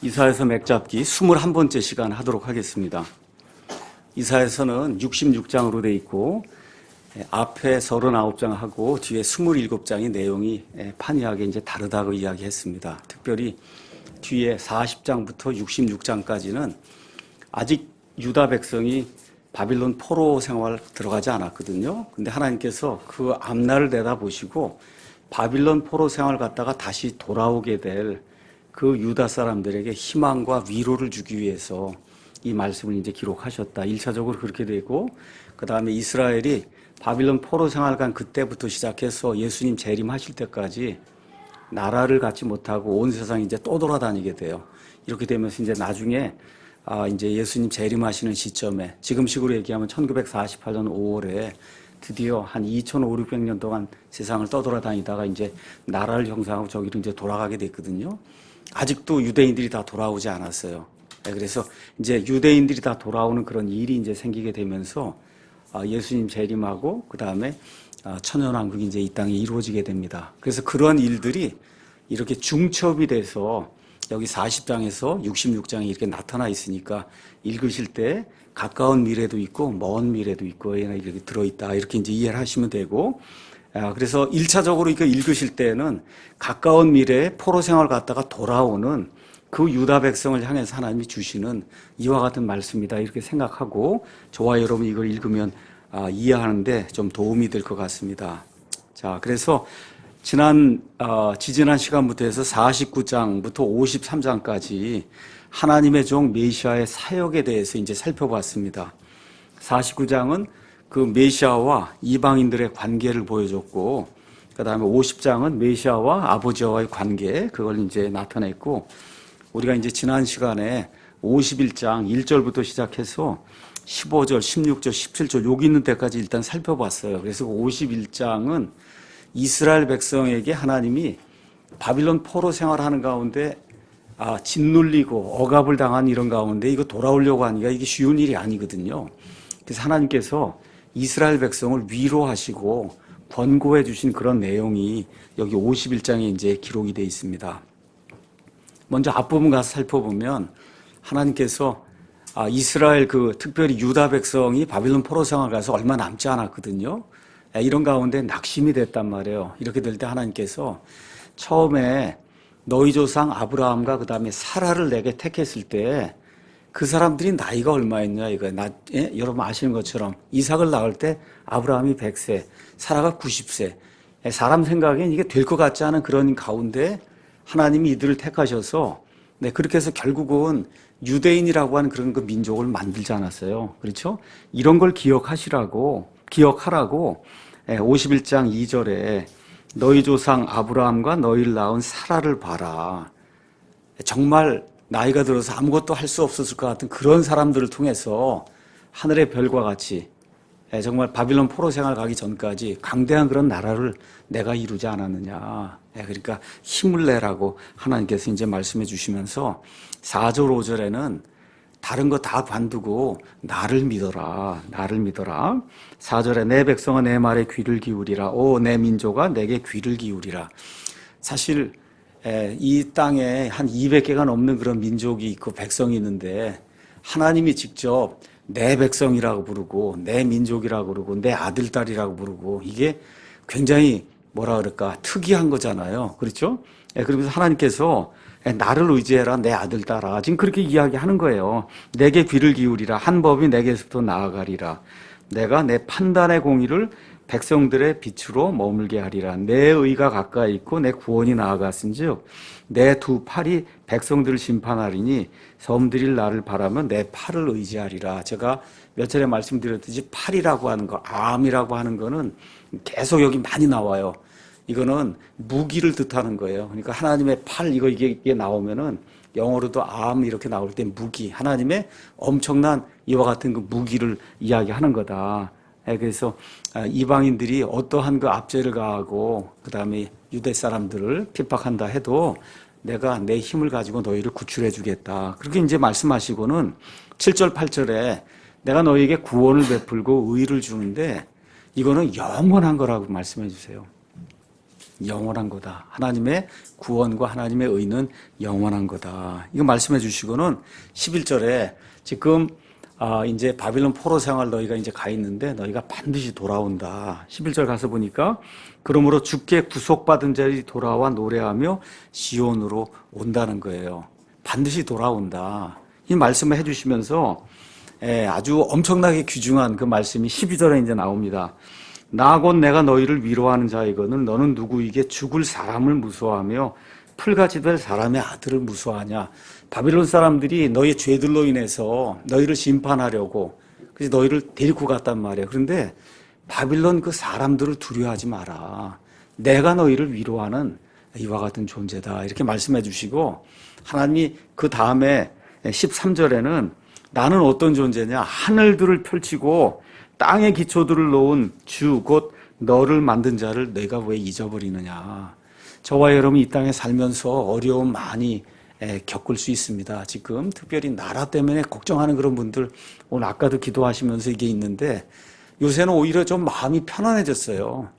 이사야서 맥잡기 21번째 시간 하도록 하겠습니다. 이사야서는 66장으로 되어 있고 앞에 39장하고 뒤에 27장의 내용이 판이하게 이제 다르다고 이야기했습니다. 특별히 뒤에 40장부터 66장까지는 아직 유다 백성이 바빌론 포로 생활 들어가지 않았거든요. 근데 하나님께서 그 앞날을 내다보시고 바빌론 포로 생활 갔다가 다시 돌아오게 될 그 유다 사람들에게 희망과 위로를 주기 위해서 이 말씀을 이제 기록하셨다. 1차적으로 그렇게 되고, 그 다음에 이스라엘이 바빌론 포로 생활 간 그때부터 시작해서 예수님 재림하실 때까지 나라를 갖지 못하고 온 세상 이제 또 돌아다니게 돼요. 이렇게 되면서 이제 나중에 이제 예수님 재림하시는 시점에 지금식으로 얘기하면 1948년 5월에 드디어 한 2,500, 600년 동안 세상을 떠돌아다니다가 이제 나라를 형성하고 저기로 이제 돌아가게 됐거든요. 아직도 유대인들이 다 돌아오지 않았어요. 그래서 이제 유대인들이 다 돌아오는 그런 일이 이제 생기게 되면서 예수님 재림하고 그 다음에 천년왕국이 이제 이 땅에 이루어지게 됩니다. 그래서 그런 일들이 이렇게 중첩이 돼서 여기 40장에서 66장에 이렇게 나타나 있으니까 읽으실 때 가까운 미래도 있고 먼 미래도 있고 이렇게 들어있다 이렇게 이제 이해를 하시면 되고, 그래서 1차적으로 이거 읽으실 때는 가까운 미래에 포로 생활 갔다가 돌아오는 그 유다 백성을 향해서 하나님이 주시는 이와 같은 말씀이다 이렇게 생각하고 저와 여러분 이걸 읽으면 이해하는데 좀 도움이 될 것 같습니다. 자, 그래서 지지난 시간부터 해서 49장부터 53장까지 하나님의 종 메시아의 사역에 대해서 이제 살펴봤습니다. 49장은 그 메시아와 이방인들의 관계를 보여줬고, 그 다음에 50장은 메시아와 아버지와의 관계, 그걸 이제 나타냈고, 우리가 이제 지난 시간에 51장 1절부터 시작해서 15절, 16절, 17절 여기 있는 데까지 일단 살펴봤어요. 그래서 51장은 이스라엘 백성에게 하나님이 바빌론 포로 생활하는 가운데 짓눌리고 억압을 당한 이런 가운데 이거 돌아오려고 하니까 이게 쉬운 일이 아니거든요. 그래서 하나님께서 이스라엘 백성을 위로하시고 권고해 주신 그런 내용이 여기 51장에 이제 기록이 되어 있습니다. 먼저 앞부분 가서 살펴보면 하나님께서 이스라엘 특별히 유다 백성이 바빌론 포로 생활 가서 얼마 남지 않았거든요. 이런 가운데 낙심이 됐단 말이에요. 이렇게 될 때 하나님께서 처음에 너희 조상 아브라함과 그 다음에 사라를 내게 택했을 때 그 사람들이 나이가 얼마였냐 이거 여러분 아시는 것처럼 이삭을 낳을 때 아브라함이 100세, 사라가 90세. 사람 생각엔 이게 될 것 같지 않은 그런 가운데 하나님이 이들을 택하셔서 그렇게 해서 결국은 유대인이라고 하는 그런 그 민족을 만들지 않았어요. 그렇죠? 이런 걸 기억하라고 51장 2절에 너희 조상 아브라함과 너희를 낳은 사라를 봐라. 정말 나이가 들어서 아무것도 할 수 없었을 것 같은 그런 사람들을 통해서 하늘의 별과 같이 정말 바빌론 포로 생활 가기 전까지 강대한 그런 나라를 내가 이루지 않았느냐. 그러니까 힘을 내라고 하나님께서 이제 말씀해 주시면서 4절 5절에는 다른 거 다 관두고 나를 믿어라. 4절에 내 백성아 내 말에 귀를 기울이라. 오 내 민족아 내게 귀를 기울이라. 사실 이 땅에 한 200개가 넘는 그런 민족이 있고 백성이 있는데 하나님이 직접 내 백성이라고 부르고 내 민족이라고 부르고 내 아들 딸이라고 부르고 이게 굉장히 뭐라 그럴까 특이한 거잖아요. 그렇죠? 그러면서 하나님께서 나를 의지해라 내 아들 딸아 지금 그렇게 이야기하는 거예요. 내게 귀를 기울이라 한 법이 내게서부터 나아가리라. 내가 내 판단의 공의를 백성들의 빛으로 머물게 하리라. 내 의가 가까이 있고 내 구원이 나아갔은즉 내 두 팔이 백성들을 심판하리니 섬들이 나를 바라면 내 팔을 의지하리라. 제가 몇 차례 말씀드렸듯이 팔이라고 하는 거, 암이라고 하는 거는 계속 여기 많이 나와요. 이거는 무기를 뜻하는 거예요. 그러니까 하나님의 팔 이게 나오면은 영어로도 암 이렇게 나올 때 무기, 하나님의 엄청난 이와 같은 그 무기를 이야기하는 거다. 그래서 이방인들이 어떠한 그 압제를 가하고 그 다음에 유대 사람들을 핍박한다 해도 내가 내 힘을 가지고 너희를 구출해 주겠다. 그렇게 이제 말씀하시고는 7절 8절에 내가 너희에게 구원을 베풀고 의를 주는데 이거는 영원한 거라고 말씀해 주세요. 영원한 거다. 하나님의 구원과 하나님의 의는 영원한 거다. 이거 말씀해 주시고는 11절에 지금 이제 바빌론 포로 생활 너희가 이제 가 있는데 너희가 반드시 돌아온다. 11절 가서 보니까 그러므로 주께 구속받은 자들이 돌아와 노래하며 시온으로 온다는 거예요. 반드시 돌아온다. 이 말씀을 해주시면서 아주 엄청나게 귀중한 그 말씀이 12절에 이제 나옵니다. 나 곧 내가 너희를 위로하는 자이거늘 너는 누구에게 죽을 사람을 무서워하며 풀같이 될 사람의 아들을 무서워하냐. 바빌론 사람들이 너희의 죄들로 인해서 너희를 심판하려고 그래서 너희를 데리고 갔단 말이에요. 그런데 바빌론 그 사람들을 두려워하지 마라. 내가 너희를 위로하는 이와 같은 존재다. 이렇게 말씀해 주시고 하나님이 그 다음에 13절에는 나는 어떤 존재냐. 하늘들을 펼치고 땅의 기초들을 놓은 주 곧 너를 만든 자를 내가 왜 잊어버리느냐. 저와 여러분이 이 땅에 살면서 어려움 많이 겪을 수 있습니다. 지금 특별히 나라 때문에 걱정하는 그런 분들 오늘 아까도 기도하시면서 이게 있는데 요새는 오히려 좀 마음이 편안해졌어요.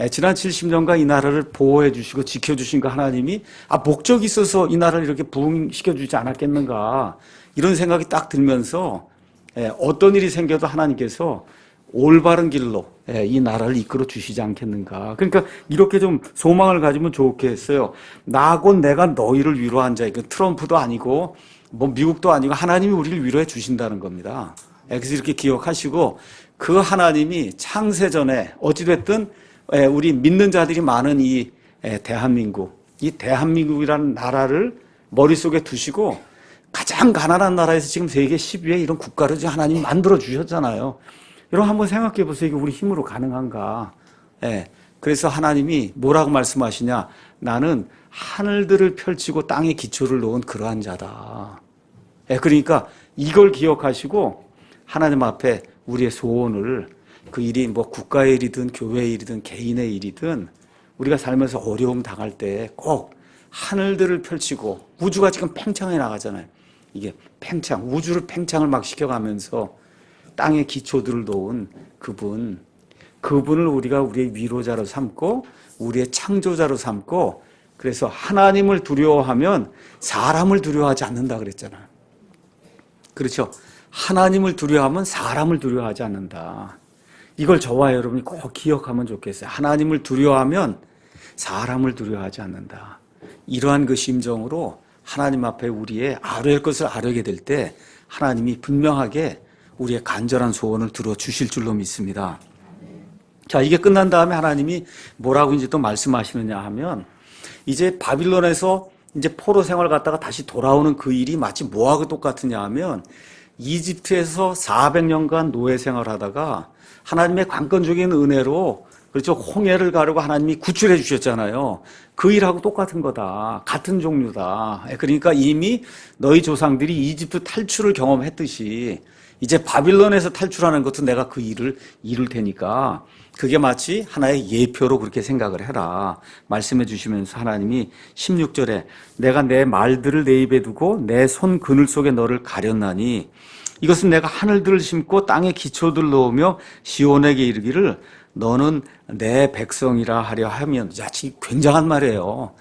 지난 70년간 이 나라를 보호해 주시고 지켜주신 그 하나님이 목적이 있어서 이 나라를 이렇게 부흥시켜 주지 않았겠는가 이런 생각이 딱 들면서 어떤 일이 생겨도 하나님께서 올바른 길로 이 나라를 이끌어 주시지 않겠는가. 그러니까 이렇게 좀 소망을 가지면 좋겠어요. 나 곧 내가 너희를 위로한 자. 트럼프도 아니고 뭐 미국도 아니고 하나님이 우리를 위로해 주신다는 겁니다. 그래서 이렇게 기억하시고 그 하나님이 창세전에 어찌됐든 우리 믿는 자들이 많은 이 대한민국이라는 나라를 머릿속에 두시고 가장 가난한 나라에서 지금 세계 10위의 이런 국가를 하나님이 만들어 주셨잖아요. 여러분 한번 생각해 보세요. 이게 우리 힘으로 가능한가? 그래서 하나님이 뭐라고 말씀하시냐? 나는 하늘들을 펼치고 땅에 기초를 놓은 그러한 자다. 그러니까 이걸 기억하시고 하나님 앞에 우리의 소원을 그 일이 뭐 국가의 일이든 교회의 일이든 개인의 일이든 우리가 살면서 어려움 당할 때 꼭 하늘들을 펼치고 우주가 지금 팽창해 나가잖아요. 이게 우주를 팽창을 막 시켜가면서 땅의 기초들을 놓은 그분을 우리가 우리의 위로자로 삼고 우리의 창조자로 삼고 그래서 하나님을 두려워하면 사람을 두려워하지 않는다 그랬잖아요. 그렇죠? 하나님을 두려워하면 사람을 두려워하지 않는다. 이걸 저와 여러분이 꼭 기억하면 좋겠어요. 하나님을 두려워하면 사람을 두려워하지 않는다. 이러한 그 심정으로 하나님 앞에 우리의 아뢰할 것을 아뢰게 될 때 하나님이 분명하게 우리의 간절한 소원을 들어주실 줄로 믿습니다. 자, 이게 끝난 다음에 하나님이 뭐라고 이제 또 말씀하시느냐 하면 이제 바빌론에서 이제 포로 생활 갔다가 다시 돌아오는 그 일이 마치 뭐하고 똑같으냐 하면 이집트에서 400년간 노예 생활하다가 하나님의 강권적인 은혜로 그렇죠. 홍해를 가르고 하나님이 구출해 주셨잖아요. 그 일하고 똑같은 거다. 같은 종류다. 그러니까 이미 너희 조상들이 이집트 탈출을 경험했듯이 이제 바빌론에서 탈출하는 것도 내가 그 일을 이룰 테니까 그게 마치 하나의 예표로 그렇게 생각을 해라. 말씀해 주시면서 하나님이 16절에 내가 내 말들을 내 입에 두고 내 손 그늘 속에 너를 가렸나니 이것은 내가 하늘들을 심고 땅에 기초들 놓으며 시온에게 이르기를 너는 내 백성이라 하려 하면, 야, 굉장한 말이에요.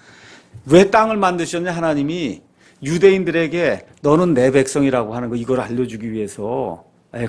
왜 땅을 만드셨냐? 하나님이 유대인들에게 너는 내 백성이라고 하는 거, 이걸 알려주기 위해서.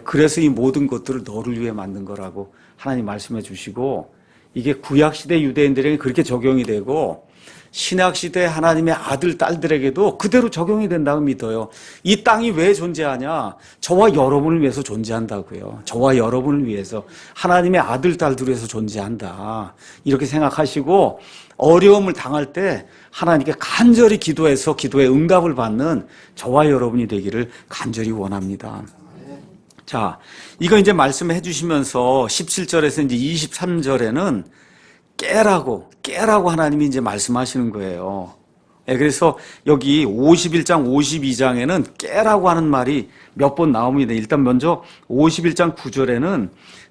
그래서 이 모든 것들을 너를 위해 만든 거라고 하나님 말씀해 주시고, 이게 구약시대 유대인들에게 그렇게 적용이 되고 신약시대 하나님의 아들, 딸들에게도 그대로 적용이 된다고 믿어요. 이 땅이 왜 존재하냐? 저와 여러분을 위해서 존재한다고요. 저와 여러분을 위해서, 하나님의 아들, 딸들을 위해서 존재한다. 이렇게 생각하시고 어려움을 당할 때 하나님께 간절히 기도해서 기도의 응답을 받는 저와 여러분이 되기를 간절히 원합니다. 자, 이거 이제 말씀해 주시면서 17절에서 이제 23절에는 깨라고 하나님이 이제 말씀하시는 거예요. 그래서 여기 51장, 52장에는 깨라고 하는 말이 몇 번 나옵니다. 일단 먼저 51장 9절에는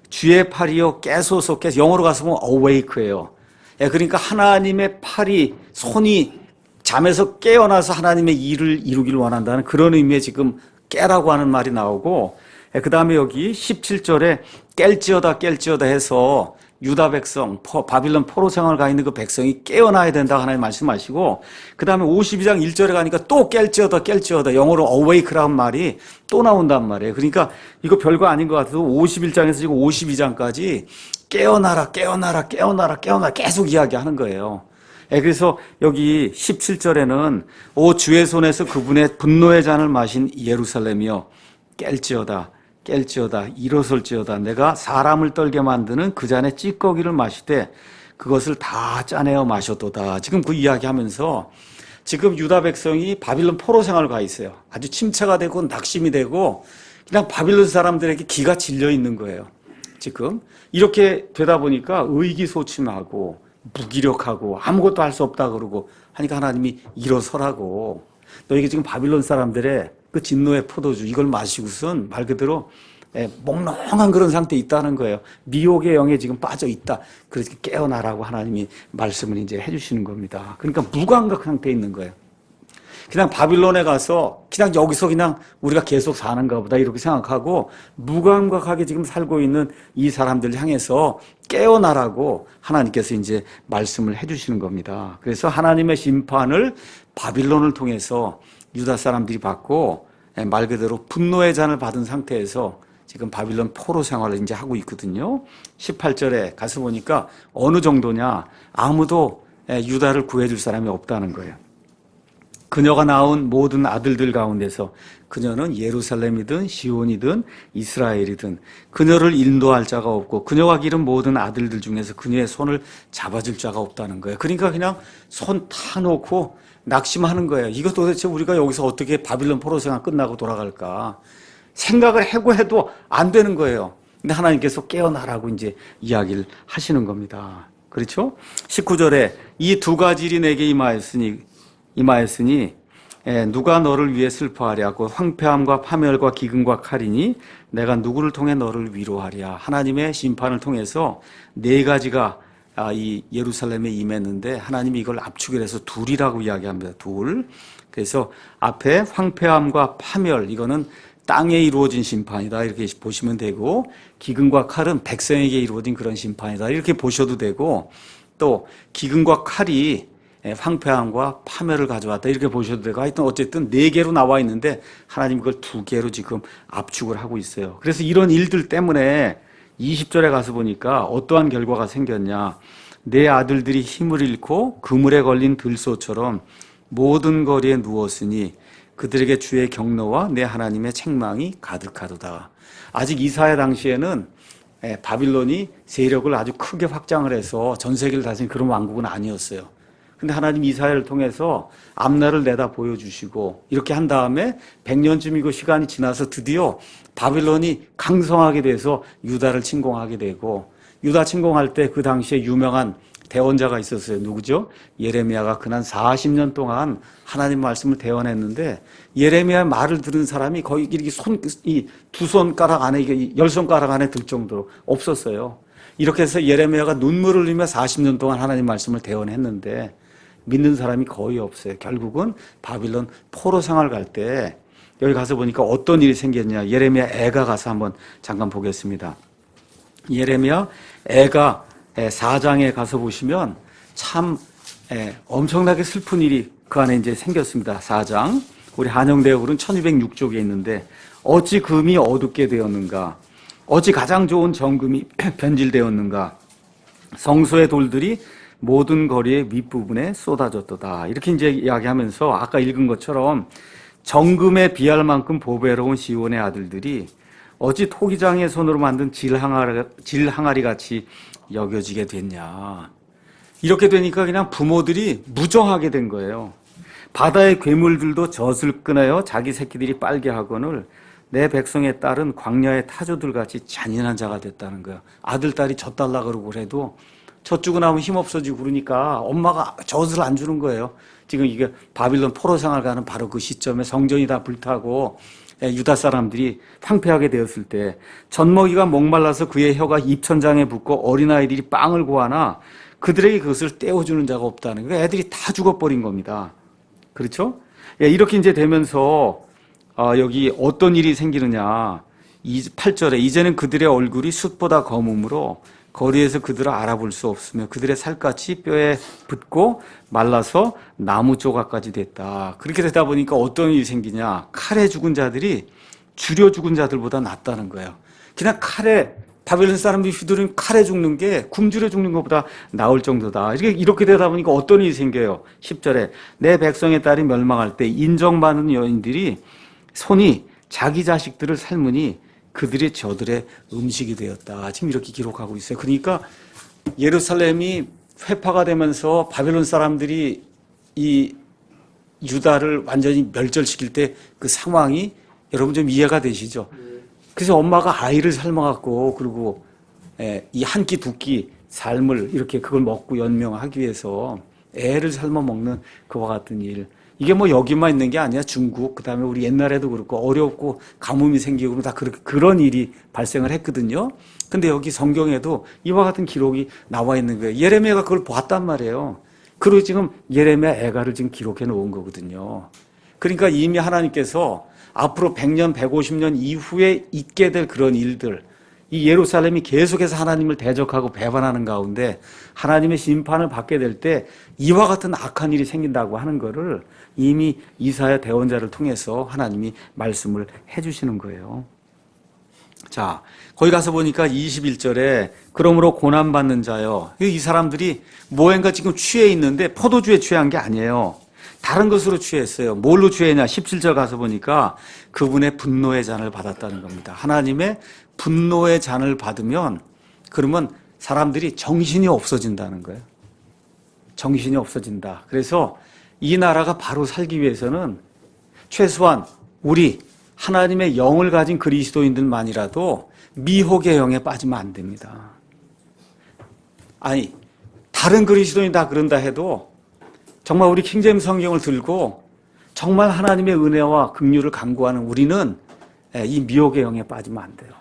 주의 팔이여 깨소서, 영어로 가서 보면 awake예요. 그러니까 하나님의 팔이, 손이 잠에서 깨어나서 하나님의 일을 이루기를 원한다는 그런 의미의 지금 깨라고 하는 말이 나오고, 그 다음에 여기 17절에 깰지어다 해서 유다 백성, 바빌론 포로 생활 가 있는 그 백성이 깨어나야 된다 하나님 말씀하시고, 그 다음에 52장 1절에 가니까 또 깰지어다 영어로 awake라는 말이 또 나온단 말이에요. 그러니까 이거 별거 아닌 것 같아도 51장에서 지금 52장까지 깨어나라 계속 이야기하는 거예요. 그래서 여기 17절에는 오 주의 손에서 그분의 분노의 잔을 마신 예루살렘이여 깰지어다 일어설지어다 내가 사람을 떨게 만드는 그 잔의 찌꺼기를 마시되 그것을 다 짜내어 마셨도다. 지금 그 이야기하면서 지금 유다 백성이 바빌론 포로 생활을 가 있어요. 아주 침체가 되고 낙심이 되고 그냥 바빌론 사람들에게 기가 질려 있는 거예요. 지금 이렇게 되다 보니까 의기소침하고 무기력하고 아무것도 할 수 없다 그러고 하니까 하나님이 일어서라고, 너에게 지금 바빌론 사람들의 그 진노의 포도주 이걸 마시고선 말 그대로 몽롱한 그런 상태에 있다는 거예요. 미혹의 영에 지금 빠져 있다. 그래서 깨어나라고 하나님이 말씀을 이제 해주시는 겁니다. 그러니까 무감각 상태에 있는 거예요. 그냥 바빌론에 가서 그냥 여기서 그냥 우리가 계속 사는가 보다 이렇게 생각하고 무감각하게 지금 살고 있는 이 사람들 향해서 깨어나라고 하나님께서 이제 말씀을 해주시는 겁니다. 그래서 하나님의 심판을 바빌론을 통해서 유다 사람들이 받고 말 그대로 분노의 잔을 받은 상태에서 지금 바빌론 포로 생활을 이제 하고 있거든요. 18절에 가서 보니까 어느 정도냐, 아무도 유다를 구해줄 사람이 없다는 거예요. 그녀가 낳은 모든 아들들 가운데서 그녀는 예루살렘이든 시온이든 이스라엘이든 그녀를 인도할 자가 없고 그녀가 기른 모든 아들들 중에서 그녀의 손을 잡아줄 자가 없다는 거예요. 그러니까 그냥 손 타놓고 낙심하는 거예요. 이거 도대체 우리가 여기서 어떻게 바빌론 포로 생활 끝나고 돌아갈까 생각을 하고 해도 안 되는 거예요. 근데 하나님께서 깨어나라고 이제 이야기를 하시는 겁니다. 그렇죠? 19절에 이 두 가지 일이 내게 임하였으니 누가 너를 위해 슬퍼하랴고 황폐함과 파멸과 기근과 칼이니 내가 누구를 통해 너를 위로하랴. 하나님의 심판을 통해서 네 가지가 이 예루살렘에 임했는데 하나님이 이걸 압축을 해서 둘이라고 이야기합니다. 둘. 그래서 앞에 황폐함과 파멸, 이거는 땅에 이루어진 심판이다 이렇게 보시면 되고, 기근과 칼은 백성에게 이루어진 그런 심판이다 이렇게 보셔도 되고, 또 기근과 칼이 황폐함과 파멸을 가져왔다 이렇게 보셔도 되고, 하여튼 어쨌든 네 개로 나와 있는데 하나님 그걸 두 개로 지금 압축을 하고 있어요. 그래서 이런 일들 때문에 20절에 가서 보니까 어떠한 결과가 생겼냐, 내 아들들이 힘을 잃고 그물에 걸린 들소처럼 모든 거리에 누웠으니 그들에게 주의 경노와 내 하나님의 책망이 가득하도다. 아직 이사야 당시에는 바빌론이 세력을 아주 크게 확장을 해서 전 세계를 다스린 그런 왕국은 아니었어요. 근데 하나님 이사야를 통해서 앞날을 내다 보여주시고 이렇게 한 다음에 100년쯤이고 시간이 지나서 드디어 바빌론이 강성하게 돼서 유다를 침공하게 되고, 유다 침공할 때 그 당시에 유명한 대언자가 있었어요. 누구죠? 예레미야가 그난 40년 동안 하나님 말씀을 대언했는데 예레미야의 말을 들은 사람이 거의 이렇게 두 손가락 안에, 10손가락 안에 들 정도로 없었어요. 이렇게 해서 예레미야가 눈물을 흘리며 40년 동안 하나님 말씀을 대언했는데 믿는 사람이 거의 없어요. 결국은 바빌론 포로 생활 갈 때 여기 가서 보니까 어떤 일이 생겼냐, 예레미야 애가 가서 한번 잠깐 보겠습니다. 예레미야 애가 4장에 가서 보시면 참 엄청나게 슬픈 일이 그 안에 이제 생겼습니다. 4장. 우리 한영대역으로는 1206쪽에 있는데, 어찌 금이 어둡게 되었는가, 어찌 가장 좋은 정금이 변질되었는가, 성소의 돌들이 모든 거리의 윗부분에 쏟아졌도다. 이렇게 이제 이야기하면서 아까 읽은 것처럼 정금에 비할 만큼 보배로운 시온의 아들들이 어찌 토기장의 손으로 만든 질항아리 같이 여겨지게 됐냐. 이렇게 되니까 그냥 부모들이 무정하게 된 거예요. 바다의 괴물들도 젖을 끊어요 자기 새끼들이 빨게 하거늘 내 백성의 딸은 광야의 타조들 같이 잔인한 자가 됐다는 거예요. 아들, 딸이 젖 달라 그러고 그래도 젖 주고 나면 힘없어지고 그러니까 엄마가 젖을 안 주는 거예요. 지금 이게 바빌론 포로 생활 가는 바로 그 시점에 성전이 다 불타고 유다 사람들이 황폐하게 되었을 때 젖먹이가 목말라서 그의 혀가 입천장에 붙고 어린아이들이 빵을 구하나 그들에게 그것을 떼어주는 자가 없다는 거예요. 애들이 다 죽어버린 겁니다. 그렇죠? 이렇게 이제 되면서 여기 어떤 일이 생기느냐, 8절에 이제는 그들의 얼굴이 숯보다 검음으로 거리에서 그들을 알아볼 수 없으며 그들의 살갗이 뼈에 붙고 말라서 나무 조각까지 됐다. 그렇게 되다 보니까 어떤 일이 생기냐. 칼에 죽은 자들이 주려 죽은 자들보다 낫다는 거예요. 그냥 칼에 바벨론 사람들이 휘두른 칼에 죽는 게 굶주려 죽는 것보다 나을 정도다. 이렇게 되다 보니까 어떤 일이 생겨요. 10절에 내 백성의 딸이 멸망할 때 인정받는 여인들이 손이 자기 자식들을 삶으니 그들이 저들의 음식이 되었다. 지금 이렇게 기록하고 있어요. 그러니까 예루살렘이 회파가 되면서 바벨론 사람들이 이 유다를 완전히 멸절시킬 때 그 상황이 여러분 좀 이해가 되시죠? 그래서 엄마가 아이를 삶아갖고 그리고 이 한 끼 두 끼 삶을 이렇게 그걸 먹고 연명하기 위해서 애를 삶아 먹는 그와 같은 일. 이게 뭐 여기만 있는 게 아니야. 중국, 그 다음에 우리 옛날에도 그렇고 어렵고 가뭄이 생기고 다 그런 일이 발생을 했거든요. 근데 여기 성경에도 이와 같은 기록이 나와 있는 거예요. 예레미야가 그걸 봤단 말이에요. 그리고 지금 예레미야 애가를 지금 기록해 놓은 거거든요. 그러니까 이미 하나님께서 앞으로 100년, 150년 이후에 있게 될 그런 일들, 이 예루살렘이 계속해서 하나님을 대적하고 배반하는 가운데 하나님의 심판을 받게 될 때 이와 같은 악한 일이 생긴다고 하는 것을 이미 이사야 대언자를 통해서 하나님이 말씀을 해주시는 거예요. 자, 거기 가서 보니까 21절에 그러므로 고난받는 자여. 이 사람들이 뭐인가 지금 취해 있는데 포도주에 취한 게 아니에요. 다른 것으로 취했어요. 뭘로 취했냐? 17절 가서 보니까 그분의 분노의 잔을 받았다는 겁니다. 하나님의 분노의 잔을 받으면 그러면 사람들이 정신이 없어진다는 거예요. 정신이 없어진다. 그래서 이 나라가 바로 살기 위해서는 최소한 우리 하나님의 영을 가진 그리스도인들만이라도 미혹의 영에 빠지면 안 됩니다. 아니, 다른 그리스도인 다 그런다 해도 정말 우리 킹제임스 성경을 들고 정말 하나님의 은혜와 긍휼을 간구하는 우리는 이 미혹의 영에 빠지면 안 돼요.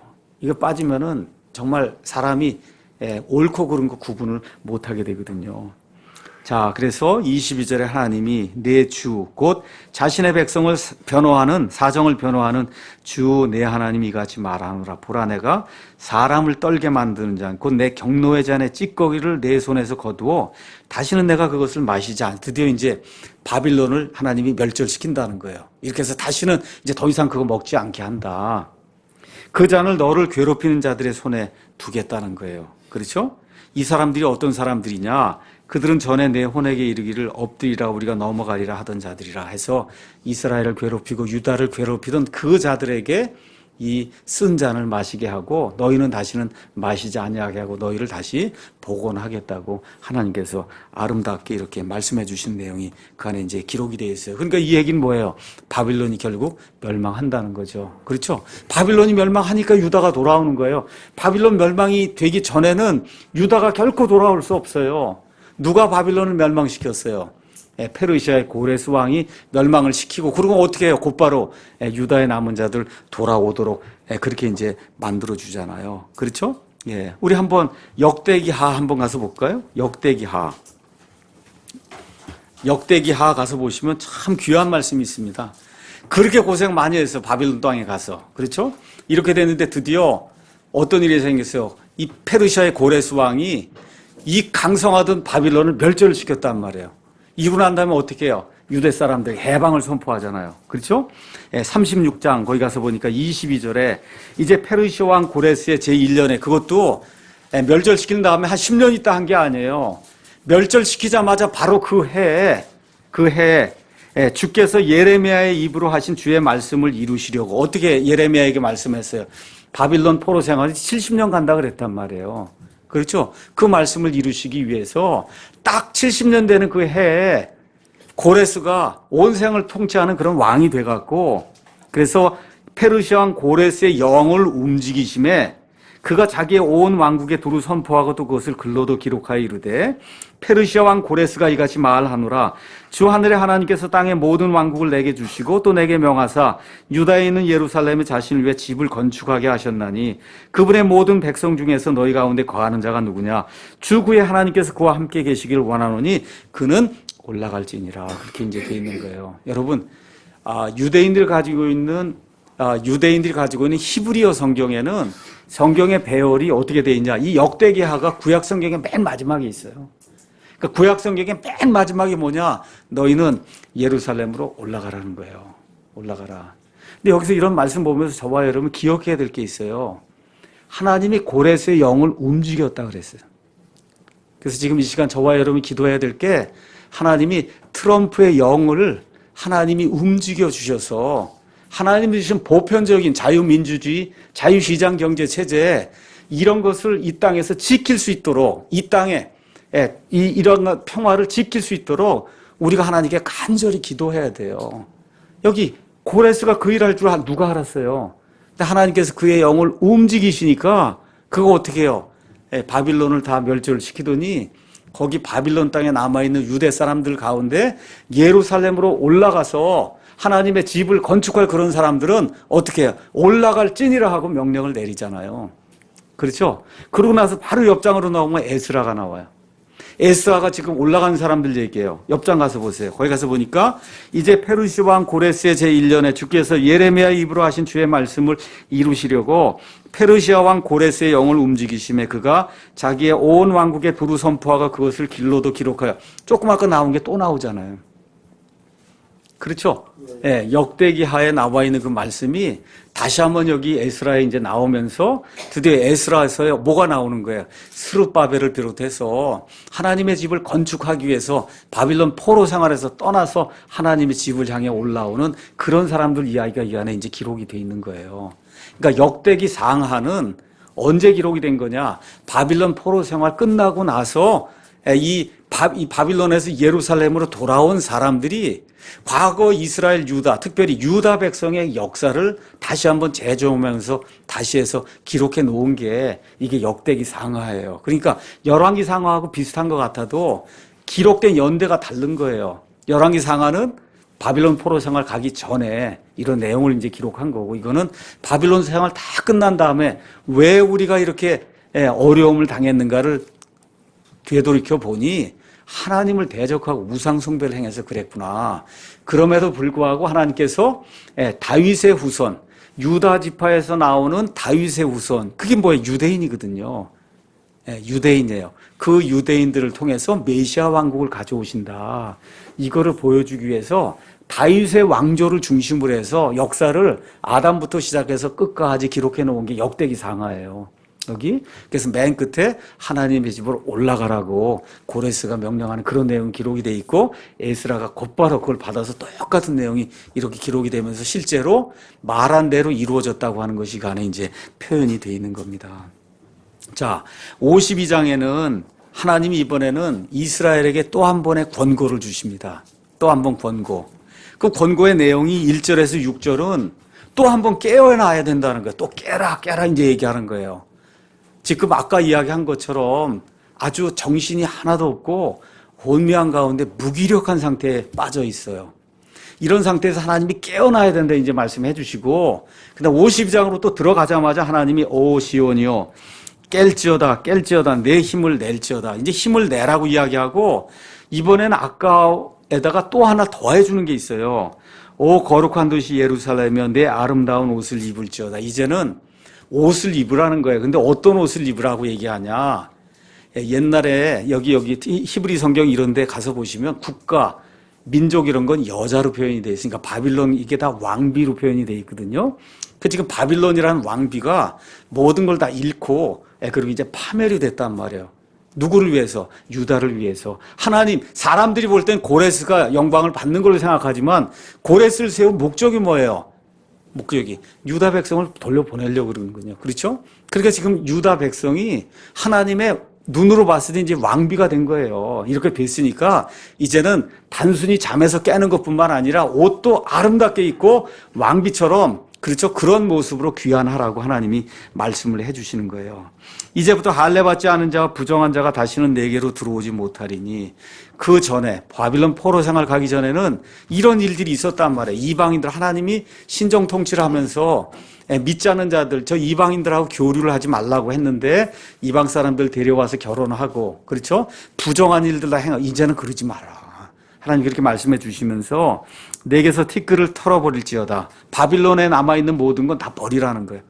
이거 빠지면은 정말 사람이 옳고 그른 거 구분을 못하게 되거든요. 자, 그래서 22절에 하나님이 내 주, 곧 자신의 백성을 변호하는, 사정을 변호하는 주 내 하나님이 이같이 말하노라. 보라, 내가 사람을 떨게 만드는 잔, 곧 내 경노의 잔의 찌꺼기를 내 손에서 거두어 다시는 내가 그것을 마시지 않. 드디어 이제 바빌론을 하나님이 멸절시킨다는 거예요. 이렇게 해서 다시는 이제 더 이상 그거 먹지 않게 한다. 그 잔을 너를 괴롭히는 자들의 손에 두겠다는 거예요. 그렇죠? 이 사람들이 어떤 사람들이냐? 그들은 전에 내 혼에게 이르기를 엎드리라 우리가 넘어가리라 하던 자들이라 해서 이스라엘을 괴롭히고 유다를 괴롭히던 그 자들에게 이 쓴 잔을 마시게 하고 너희는 다시는 마시지 아니하게 하고 너희를 다시 복원하겠다고 하나님께서 아름답게 이렇게 말씀해 주신 내용이 그 안에 이제 기록이 되어 있어요. 그러니까 이 얘기는 뭐예요? 바빌론이 결국 멸망한다는 거죠. 그렇죠? 바빌론이 멸망하니까 유다가 돌아오는 거예요. 바빌론 멸망이 되기 전에는 유다가 결코 돌아올 수 없어요. 누가 바빌론을 멸망시켰어요? 페르시아의 고레스 왕이 멸망을 시키고 그러고 어떻게 해요? 곧바로 유다의 남은 자들 돌아오도록 그렇게 이제 만들어 주잖아요. 그렇죠? 예. 우리 한번 역대기하 한번 가서 볼까요? 역대기하 가서 보시면 참 귀한 말씀이 있습니다. 그렇게 고생 많이 했어. 바빌론 땅에 가서. 그렇죠? 이렇게 됐는데 드디어 어떤 일이 생겼어요? 이 페르시아의 고레스 왕이 이 강성하던 바빌론을 멸절을 시켰단 말이에요. 이러고 난 다음에 어떻게 해요? 유대 사람들이 해방을 선포하잖아요. 그렇죠? 36장 거기 가서 보니까 22절에 이제 페르시아 왕 고레스의 제1년에 그것도 멸절시킨 다음에 한 10년 있다 한 게 아니에요. 멸절시키자마자 바로 그 해에 주께서 예레미야의 입으로 하신 주의 말씀을 이루시려고 어떻게 예레미야에게 말씀했어요? 바빌론 포로 생활이 70년 간다 그랬단 말이에요. 그렇죠? 그 말씀을 이루시기 위해서 딱 70년 되는 그 해에 고레스가 온 생을 통치하는 그런 왕이 돼갖고 그래서 페르시아 왕 고레스의 영을 움직이심에 그가 자기의 온 왕국에 두루 선포하고 또 그것을 글로도 기록하여 이르되 페르시아 왕 고레스가 이같이 말하노라. 주 하늘의 하나님께서 땅의 모든 왕국을 내게 주시고 또 내게 명하사 유다에 있는 예루살렘에 자신을 위해 집을 건축하게 하셨나니 그분의 모든 백성 중에서 너희 가운데 거하는 자가 누구냐? 주 그의 하나님께서 그와 함께 계시기를 원하노니 그는 올라갈지니라. 그렇게 이제 돼 있는 거예요. 여러분, 유대인들 가지고 있는 유대인들이 가지고 있는 히브리어 성경에는 성경의 배열이 어떻게 되어 있냐. 이 역대기하가 구약 성경의 맨 마지막에 있어요. 그러니까 구약 성경의 맨 마지막이 뭐냐. 너희는 예루살렘으로 올라가라는 거예요. 올라가라. 근데 여기서 이런 말씀 보면서 저와 여러분 기억해야 될 게 있어요. 하나님이 고레스의 영을 움직였다 그랬어요. 그래서 지금 이 시간 저와 여러분이 기도해야 될 게 하나님이 트럼프의 영을 하나님이 움직여 주셔서 하나님이 주신 보편적인 자유민주주의, 자유시장 경제 체제 이런 것을 이 땅에서 지킬 수 있도록 이 땅에 이런 평화를 지킬 수 있도록 우리가 하나님께 간절히 기도해야 돼요. 여기 고레스가 그 일할 줄 누가 알았어요? 근데 하나님께서 그의 영을 움직이시니까 그거 어떻게 해요? 바빌론을 다 멸절을 시키더니 거기 바빌론 땅에 남아있는 유대 사람들 가운데 예루살렘으로 올라가서 하나님의 집을 건축할 그런 사람들은 어떻게 해요? 올라갈 찐이라 하고 명령을 내리잖아요. 그렇죠? 그러고 나서 바로 옆장으로 나오면 에스라가 나와요. 에스라가 지금 올라간 사람들 얘기해요. 옆장 가서 보세요. 거기 가서 보니까 이제 페르시아 왕 고레스의 제1년에 주께서 예레미야 입으로 하신 주의 말씀을 이루시려고 페르시아 왕 고레스의 영을 움직이심에 그가 자기의 온 왕국에 두루 선포하가 그것을 길로도 기록하여 조금 아까 나온 게 또 나오잖아요. 그렇죠? 예, 역대기 하에 나와 있는 그 말씀이 다시 한번 여기 에스라에 이제 나오면서 드디어 에스라에서 뭐가 나오는 거예요? 스룹바벨을 비롯해서 하나님의 집을 건축하기 위해서 바빌론 포로 생활에서 떠나서 하나님의 집을 향해 올라오는 그런 사람들 이야기가 이 안에 이제 기록이 돼 있는 거예요. 그러니까 역대기 상하는 언제 기록이 된 거냐? 바빌론 포로 생활 끝나고 나서 이 바빌론에서 예루살렘으로 돌아온 사람들이 과거 이스라엘 유다, 특별히 유다 백성의 역사를 다시 한번 재조명하면서 다시 해서 기록해 놓은 게 이게 역대기 상하예요. 그러니까 열왕기 상하하고 비슷한 것 같아도 기록된 연대가 다른 거예요. 열왕기 상하는 바빌론 포로 생활 가기 전에 이런 내용을 이제 기록한 거고, 이거는 바빌론 생활 다 끝난 다음에 왜 우리가 이렇게 어려움을 당했는가를 되돌이켜 보니 하나님을 대적하고 우상숭배를 행해서 그랬구나. 그럼에도 불구하고 하나님께서 다윗의 후손, 유다 지파에서 나오는 다윗의 후손, 그게 뭐예요? 유대인이거든요. 유대인이에요. 그 유대인들을 통해서 메시아 왕국을 가져오신다. 이거를 보여주기 위해서 다윗의 왕조를 중심으로 해서 역사를 아담부터 시작해서 끝까지 기록해 놓은 게 역대기 상하예요. 여기. 그래서 맨 끝에 하나님의 집으로 올라가라고 고레스가 명령하는 그런 내용이 기록이 돼 있고, 에스라가 곧바로 그걸 받아서 똑같은 내용이 이렇게 기록이 되면서 실제로 말한 대로 이루어졌다고 하는 것이 그 안에 이제 표현이 돼 있는 겁니다. 자, 52장에는 하나님이 이번에는 이스라엘에게 또 한 번의 권고를 주십니다. 또 한 번 권고. 그 권고의 내용이 1절에서 6절은 또 한 번 깨어나야 된다는 거예요. 또 깨라 이제 얘기하는 거예요. 지금 아까 이야기한 것처럼 아주 정신이 하나도 없고 혼미한 가운데 무기력한 상태에 빠져 있어요. 이런 상태에서 하나님이 깨어나야 된다 이제 말씀해 주시고, 근데 52장으로 또 들어가자마자 하나님이 오 시온이요 깰지어다 내 힘을 낼지어다. 이제 힘을 내라고 이야기하고, 이번에는 아까에다가 또 하나 더해 주는 게 있어요. 오 거룩한 도시 예루살렘이여 내 아름다운 옷을 입을지어다. 이제는 옷을 입으라는 거예요. 근데 어떤 옷을 입으라고 얘기하냐? 옛날에 여기 히브리 성경 이런 데 가서 보시면 국가, 민족 이런 건 여자로 표현이 돼 있으니까 바빌론 이게 다 왕비로 표현이 돼 있거든요. 그 지금 바빌론이라는 왕비가 모든 걸 다 잃고 그리고 이제 파멸이 됐단 말이에요. 누구를 위해서? 유다를 위해서. 하나님, 사람들이 볼 땐 고레스가 영광을 받는 걸로 생각하지만 고레스를 세운 목적이 뭐예요? 목적이 유다 백성을 돌려보내려고 그러는군요. 그렇죠? 그러니까 지금 유다 백성이 하나님의 눈으로 봤을 때 이제 왕비가 된 거예요. 이렇게 됐으니까 이제는 단순히 잠에서 깨는 것뿐만 아니라 옷도 아름답게 입고 왕비처럼, 그렇죠? 그런 모습으로 귀환하라고 하나님이 말씀을 해주시는 거예요. 이제부터 할례 받지 않은 자와 부정한 자가 다시는 내게로 들어오지 못하리니, 그 전에 바빌론 포로 생활 가기 전에는 이런 일들이 있었단 말이에요. 이방인들, 하나님이 신정 통치를 하면서 믿지 않는 자들, 저 이방인들하고 교류를 하지 말라고 했는데 이방 사람들 데려와서 결혼하고, 그렇죠? 부정한 일들 다 행하고, 이제는 그러지 마라. 하나님 그렇게 말씀해 주시면서 내게서 티끌을 털어버릴지어다. 바빌론에 남아있는 모든 건 다 버리라는 거예요.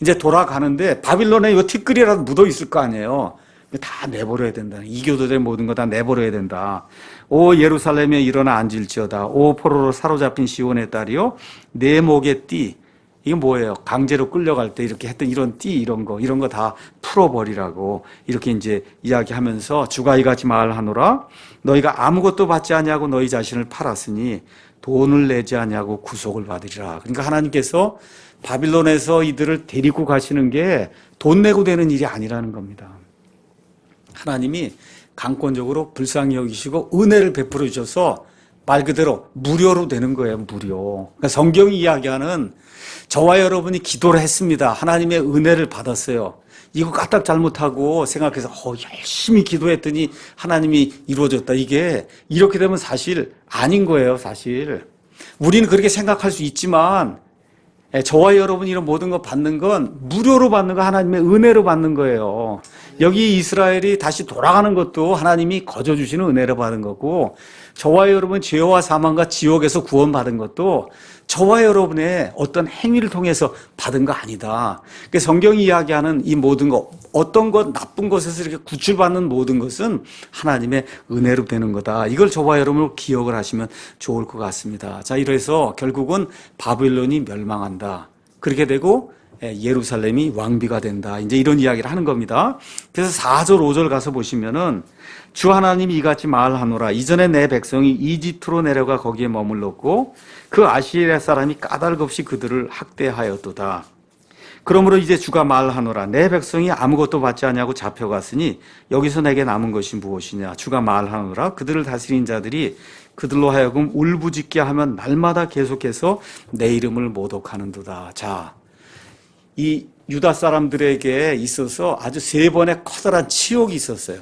이제 돌아가는데 바빌론에 이 티끌이라도 묻어 있을 거 아니에요. 다 내버려야 된다. 이교도된 모든 거 다 내버려야 된다. 오 예루살렘에 일어나 앉을지어다. 오 포로로 사로잡힌 시온의 딸이요 내 목의 띠. 이게 뭐예요? 강제로 끌려갈 때 이렇게 했던 이런 띠 이런 거 다 풀어버리라고 이렇게 이제 이야기하면서 주가 이같이 말하노라. 너희가 아무것도 받지 아니하고 너희 자신을 팔았으니 돈을 내지 아니하고 구속을 받으리라. 그러니까 하나님께서 바빌론에서 이들을 데리고 가시는 게 돈 내고 되는 일이 아니라는 겁니다. 하나님이 강권적으로 불쌍히 여기시고 은혜를 베풀어 주셔서 말 그대로 무료로 되는 거예요. 무료. 그러니까 성경이 이야기하는 저와 여러분이 기도를 했습니다. 하나님의 은혜를 받았어요. 이거 까딱 잘못하고 생각해서 열심히 기도했더니 하나님이 이루어졌다. 이게 이렇게 되면 사실 아닌 거예요. 사실 우리는 그렇게 생각할 수 있지만 저와 여러분이 이런 모든 거 받는 건 무료로 받는 거 하나님의 은혜로 받는 거예요. 여기 이스라엘이 다시 돌아가는 것도 하나님이 거저 주시는 은혜로 받은 거고 저와 여러분 죄와 사망과 지옥에서 구원받은 것도 저와 여러분의 어떤 행위를 통해서 받은 거 아니다. 그러니까 성경이 이야기하는 이 모든 것, 어떤 것, 나쁜 것에서 이렇게 구출받는 모든 것은 하나님의 은혜로 되는 거다. 이걸 저와 여러분 기억을 하시면 좋을 것 같습니다. 자, 이래서 결국은 바빌론이 멸망한다. 그렇게 되고 예루살렘이 왕비가 된다. 이제 이런 이야기를 하는 겁니다. 그래서 4절, 5절 가서 보시면은 주 하나님이 이같이 말하노라. 이전에 내 백성이 이집트로 내려가 거기에 머물렀고 그 아시리아 사람이 까닭없이 그들을 학대하였도다. 그러므로 이제 주가 말하노라. 내 백성이 아무것도 받지 아니하고 잡혀갔으니 여기서 내게 남은 것이 무엇이냐. 주가 말하노라. 그들을 다스린 자들이 그들로 하여금 울부짖게 하면 날마다 계속해서 내 이름을 모독하는도다. 자, 이 유다 사람들에게 있어서 아주 3번의 커다란 치욕이 있었어요.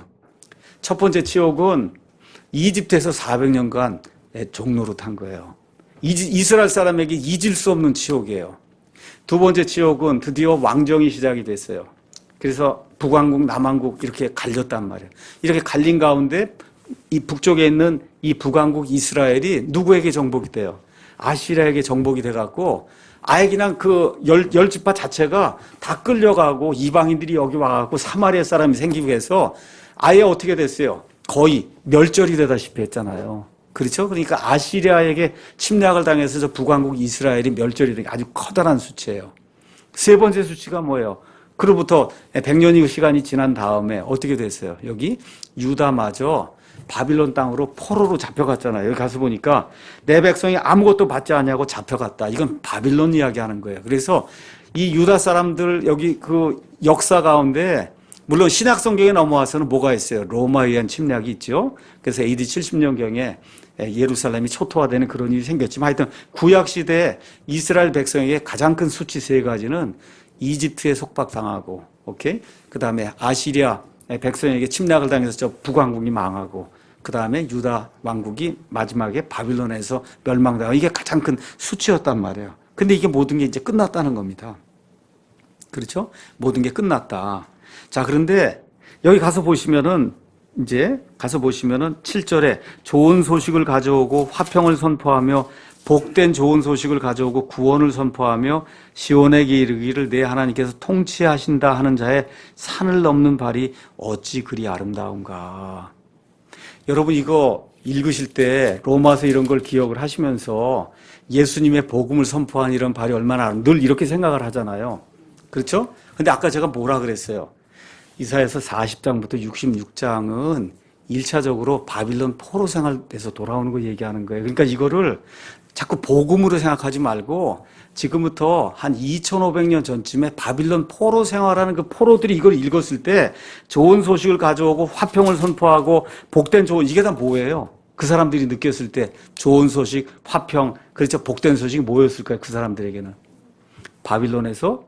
첫 번째 치욕은 이집트에서 400년간 종노릇한 거예요. 이스라엘 사람에게 잊을 수 없는 치욕이에요. 두 번째 치욕은 드디어 왕정이 시작이 됐어요. 그래서 북왕국, 남왕국 이렇게 갈렸단 말이에요. 이렇게 갈린 가운데 이 북쪽에 있는 이 북왕국 이스라엘이 누구에게 정복이 돼요? 아시리아에게 정복이 돼갖고 아예 그냥 그 열 지파 자체가 다 끌려가고 이방인들이 여기 와갖고 사마리아 사람이 생기고 해서 아예 어떻게 됐어요? 거의 멸절이 되다시피 했잖아요. 그렇죠? 그러니까 아시리아에게 침략을 당해서 저 북왕국 이스라엘이 멸절이 된 게 아주 커다란 수치예요. 세 번째 수치가 뭐예요? 그로부터 100년의 시간이 지난 다음에 어떻게 됐어요? 여기 유다마저 바빌론 땅으로 포로로 잡혀갔잖아요. 여기 가서 보니까 내 백성이 아무것도 받지 않냐고 잡혀갔다. 이건 바빌론 이야기하는 거예요. 그래서 이 유다 사람들 여기 그 역사 가운데 물론 신약 성경에 넘어와서는 뭐가 있어요? 로마에 의한 침략이 있죠. 그래서 AD 70년경에 예루살렘이 초토화되는 그런 일이 생겼지만 하여튼 구약 시대에 이스라엘 백성에게 가장 큰 수치 3가지는 이집트에 속박당하고, 오케이? 그 다음에 아시리아 백성에게 침략을 당해서 저 북왕국이 망하고, 그 다음에 유다 왕국이 마지막에 바빌론에서 멸망당하고, 이게 가장 큰 수치였단 말이에요. 근데 이게 모든 게 이제 끝났다는 겁니다. 그렇죠? 모든 게 끝났다. 자, 그런데 여기 가서 보시면은 이제 가서 보시면은 7절에 좋은 소식을 가져오고 화평을 선포하며 복된 좋은 소식을 가져오고 구원을 선포하며 시온에게 이르기를 내 하나님께서 통치하신다 하는 자의 산을 넘는 발이 어찌 그리 아름다운가. 여러분 이거 읽으실 때 로마서 이런 걸 기억을 하시면서 예수님의 복음을 선포한 이런 발이 얼마나 늘 이렇게 생각을 하잖아요. 그렇죠? 근데 아까 제가 뭐라 그랬어요? 이사야서 40장부터 66장은 1차적으로 바빌론 포로 생활에서 돌아오는 거 얘기하는 거예요. 그러니까 이거를 자꾸 복음으로 생각하지 말고 지금부터 한 2500년 전쯤에 바빌론 포로 생활하는 그 포로들이 이걸 읽었을 때 좋은 소식을 가져오고 화평을 선포하고 복된 좋은, 이게 다 뭐예요? 그 사람들이 느꼈을 때 좋은 소식, 화평, 그렇죠? 복된 소식이 뭐였을까요? 그 사람들에게는 바빌론에서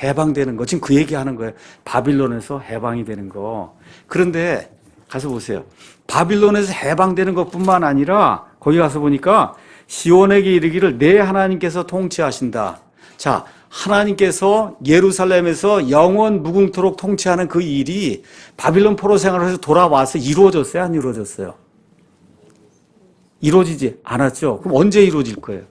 해방되는 거. 지금 그 얘기하는 거예요. 바빌론에서 해방이 되는 거. 그런데 가서 보세요. 바빌론에서 해방되는 것뿐만 아니라 거기 가서 보니까 시온에게 이르기를 내 하나님께서 통치하신다. 자, 하나님께서 예루살렘에서 영원 무궁토록 통치하는 그 일이 바빌론 포로 생활을 해서 돌아와서 이루어졌어요? 안 이루어졌어요? 이루어지지 않았죠. 그럼 언제 이루어질 거예요?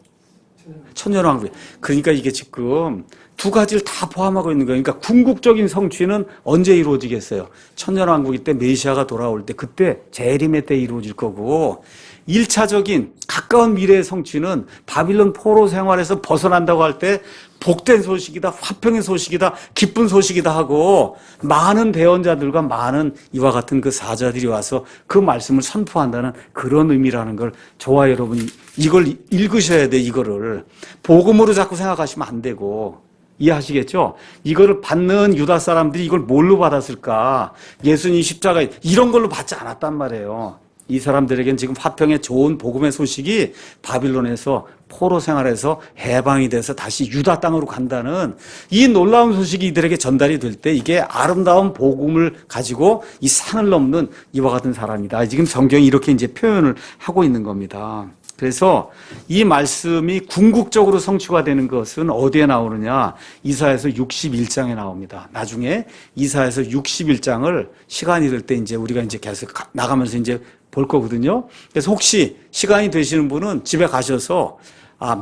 천년왕국에. 그러니까 이게 지금 두 가지를 다 포함하고 있는 거예요. 그러니까 궁극적인 성취는 언제 이루어지겠어요? 천년왕국일 때 메시아가 돌아올 때 그때 재림의 때 이루어질 거고 1차적인 가까운 미래의 성취는 바빌론 포로 생활에서 벗어난다고 할 때 복된 소식이다, 화평의 소식이다, 기쁜 소식이다 하고 많은 대언자들과 많은 이와 같은 그 사자들이 와서 그 말씀을 선포한다는 그런 의미라는 걸 저와 여러분이 이걸 읽으셔야 돼. 이거를 복음으로 자꾸 생각하시면 안 되고 이해하시겠죠? 이거를 받는 유다 사람들이 이걸 뭘로 받았을까? 예수님 십자가 이런 걸로 받지 않았단 말이에요. 이 사람들에겐 지금 화평의 좋은 복음의 소식이 바빌론에서 포로 생활에서 해방이 돼서 다시 유다 땅으로 간다는 이 놀라운 소식이 이들에게 전달이 될 때 이게 아름다운 복음을 가지고 이 산을 넘는 이와 같은 사람이다. 지금 성경이 이렇게 이제 표현을 하고 있는 겁니다. 그래서 이 말씀이 궁극적으로 성취가 되는 것은 어디에 나오느냐? 이사야서 61장에 나옵니다. 나중에 이사야서 61장을 시간이 될 때 이제 우리가 이제 계속 나가면서 이제 볼 거거든요. 그래서 혹시 시간이 되시는 분은 집에 가셔서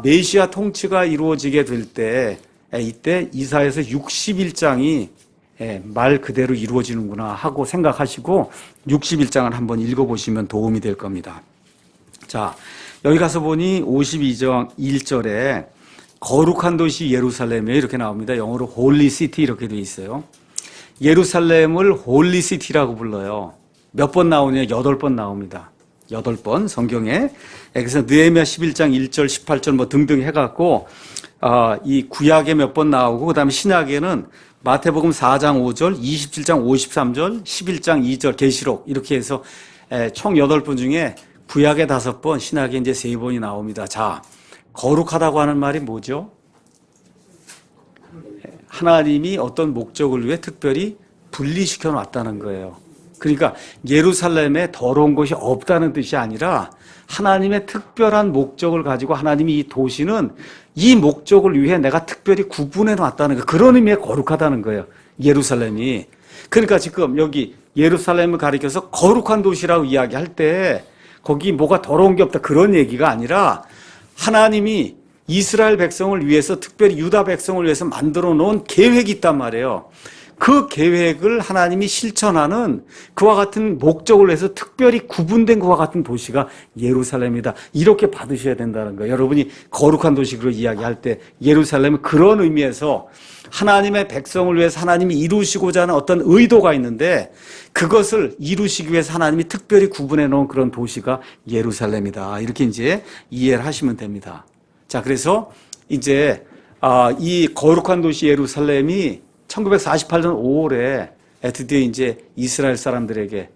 메시아 통치가 이루어지게 될 때 이때 이사야서 61장이 말 그대로 이루어지는구나 하고 생각하시고 61장을 한번 읽어보시면 도움이 될 겁니다. 자, 여기 가서 보니 52장 1절에 거룩한 도시 예루살렘에 이렇게 나옵니다. 영어로 홀리 시티 이렇게 되어 있어요. 예루살렘을 홀리 시티라고 불러요. 몇 번 나오냐? 8번 나옵니다. 8번 성경에. 그래서 느헤미야 11장 1절 18절 뭐 등등 해갖고 이 구약에 몇 번 나오고 그다음에 신약에는 마태복음 4장 5절 27장 53절 11장 2절 계시록 이렇게 해서 총 8번 중에 구약에 5번 신약에 이제 3번이 나옵니다. 자, 거룩하다고 하는 말이 뭐죠? 하나님이 어떤 목적을 위해 특별히 분리시켜 놨다는 거예요. 그러니까 예루살렘에 더러운 것이 없다는 뜻이 아니라 하나님의 특별한 목적을 가지고 하나님이 이 도시는 이 목적을 위해 내가 특별히 구분해 놨다는 거, 그런 의미의 거룩하다는 거예요. 예루살렘이. 그러니까 지금 여기 예루살렘을 가리켜서 거룩한 도시라고 이야기할 때 거기 뭐가 더러운 게 없다 그런 얘기가 아니라 하나님이 이스라엘 백성을 위해서 특별히 유다 백성을 위해서 만들어 놓은 계획이 있단 말이에요. 그 계획을 하나님이 실천하는 그와 같은 목적을 위해서 특별히 구분된 그와 같은 도시가 예루살렘이다. 이렇게 받으셔야 된다는 거예요. 여러분이 거룩한 도시로 이야기할 때 예루살렘은 그런 의미에서 하나님의 백성을 위해서 하나님이 이루시고자 하는 어떤 의도가 있는데 그것을 이루시기 위해서 하나님이 특별히 구분해 놓은 그런 도시가 예루살렘이다. 이렇게 이제 이해를 하시면 됩니다. 자, 그래서 이제 이 거룩한 도시 예루살렘이 1948년 5월에 드디어 이제 이스라엘 사람들에게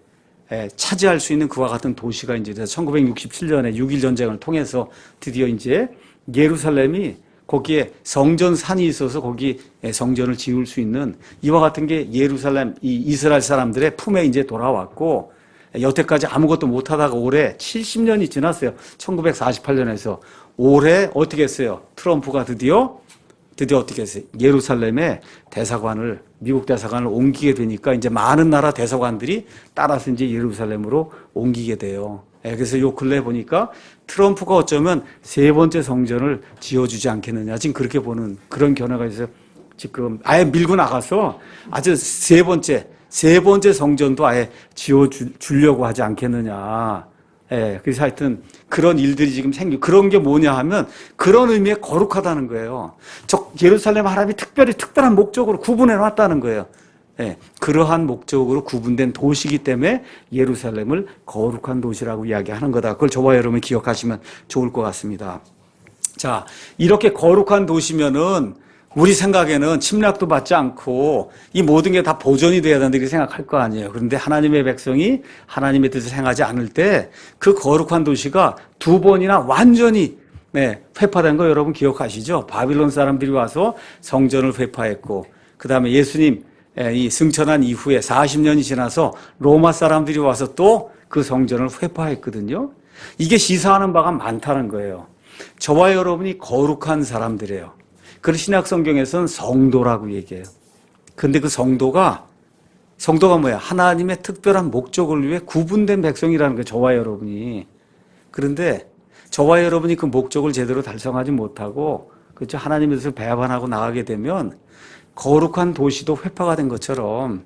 차지할 수 있는 그와 같은 도시가 이제 1967년에 6.1 전쟁을 통해서 드디어 이제 예루살렘이 거기에 성전산이 있어서 거기 성전을 지을 수 있는 이와 같은 게 예루살렘 이 이스라엘 사람들의 품에 이제 돌아왔고 여태까지 아무것도 못하다가 올해 70년이 지났어요. 1948년에서 올해 어떻게 했어요? 트럼프가 드디어 어떻게 했어요? 예루살렘에 대사관을 미국 대사관을 옮기게 되니까 이제 많은 나라 대사관들이 따라서 이제 예루살렘으로 옮기게 돼요. 그래서 요 근래 보니까 트럼프가 어쩌면 3번째 성전을 지어주지 않겠느냐 지금 그렇게 보는 그런 견해가 있어요. 지금 아예 밀고 나가서 아주 세 번째 성전도 아예 지어주려고 하지 않겠느냐. 그래서 하여튼 그런 일들이 지금 그런 게 뭐냐 하면 그런 의미의 거룩하다는 거예요. 예루살렘 하나님이 특별히 특별한 목적으로 구분해 놨다는 거예요. 그러한 목적으로 구분된 도시이기 때문에 예루살렘을 거룩한 도시라고 이야기하는 거다. 그걸 저와 여러분이 기억하시면 좋을 것 같습니다. 자, 이렇게 거룩한 도시면은 우리 생각에는 침략도 받지 않고 이 모든 게 다 보존이 돼야 된다 이렇게 생각할 거 아니에요. 그런데 하나님의 백성이 하나님의 뜻을 행하지 않을 때 그 거룩한 도시가 2번이나 완전히 회파된 거 여러분 기억하시죠? 바빌론 사람들이 와서 성전을 회파했고 그 다음에 예수님 이 승천한 이후에 40년이 지나서 로마 사람들이 와서 또 그 성전을 회파했거든요. 이게 시사하는 바가 많다는 거예요. 저와 여러분이 거룩한 사람들이에요. 그래서 신약 성경에서는 성도라고 얘기해요. 근데 그 성도가 뭐야? 하나님의 특별한 목적을 위해 구분된 백성이라는 거예요. 저와 여러분이. 그런데 저와 여러분이 그 목적을 제대로 달성하지 못하고, 그렇죠? 하나님에 대해서 배반하고 나가게 되면 거룩한 도시도 회파가 된 것처럼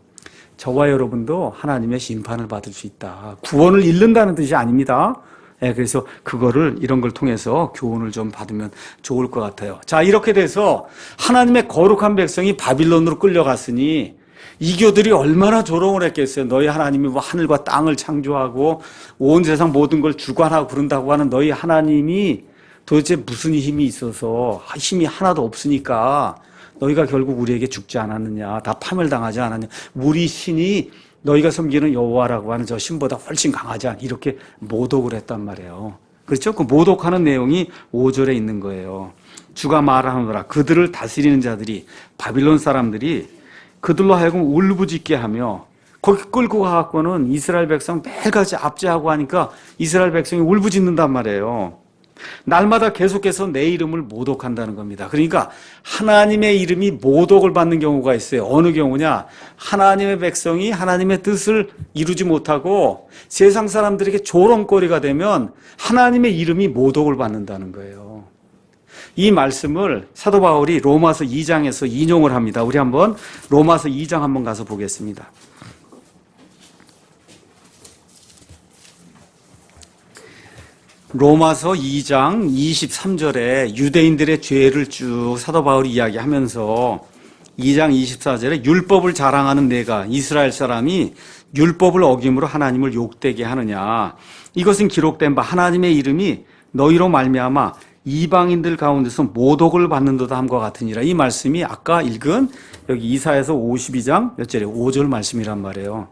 저와 여러분도 하나님의 심판을 받을 수 있다. 구원을 잃는다는 뜻이 아닙니다. 그래서 그거를 이런 걸 통해서 교훈을 좀 받으면 좋을 것 같아요. 자, 이렇게 돼서 하나님의 거룩한 백성이 바빌론으로 끌려갔으니 이교들이 얼마나 조롱을 했겠어요. 너희 하나님이 뭐 하늘과 땅을 창조하고 온 세상 모든 걸 주관하고 그런다고 하는 너희 하나님이 도대체 무슨 힘이 있어서 힘이 하나도 없으니까 너희가 결국 우리에게 죽지 않았느냐, 다 파멸당하지 않았냐, 우리 신이 너희가 섬기는 여호와라고 하는 저 신보다 훨씬 강하지 않냐, 이렇게 모독을 했단 말이에요. 그렇죠? 그 모독하는 내용이 5절에 있는 거예요. 주가 말하노라, 그들을 다스리는 자들이, 바빌론 사람들이 그들로 하여금 울부짖게 하며, 거기 끌고 가갖고는 이스라엘 백성 매일같이 압제하고 하니까 이스라엘 백성이 울부짖는단 말이에요. 날마다 계속해서 내 이름을 모독한다는 겁니다. 그러니까 하나님의 이름이 모독을 받는 경우가 있어요. 어느 경우냐? 하나님의 백성이 하나님의 뜻을 이루지 못하고 세상 사람들에게 조롱거리가 되면 하나님의 이름이 모독을 받는다는 거예요. 이 말씀을 사도 바울이 로마서 2장에서 인용을 합니다. 우리 한번 로마서 2장 한번 가서 보겠습니다. 로마서 2장 23절에 유대인들의 죄를 쭉 사도 바울이 이야기하면서 2장 24절에 율법을 자랑하는 내가 이스라엘 사람이 율법을 어김으로 하나님을 욕되게 하느냐, 이것은 기록된 바 하나님의 이름이 너희로 말미암아 이방인들 가운데서 모독을 받는도다 함과 같으니라. 이 말씀이 아까 읽은 여기 이사야서 52장 몇 절에 5절 말씀이란 말이에요.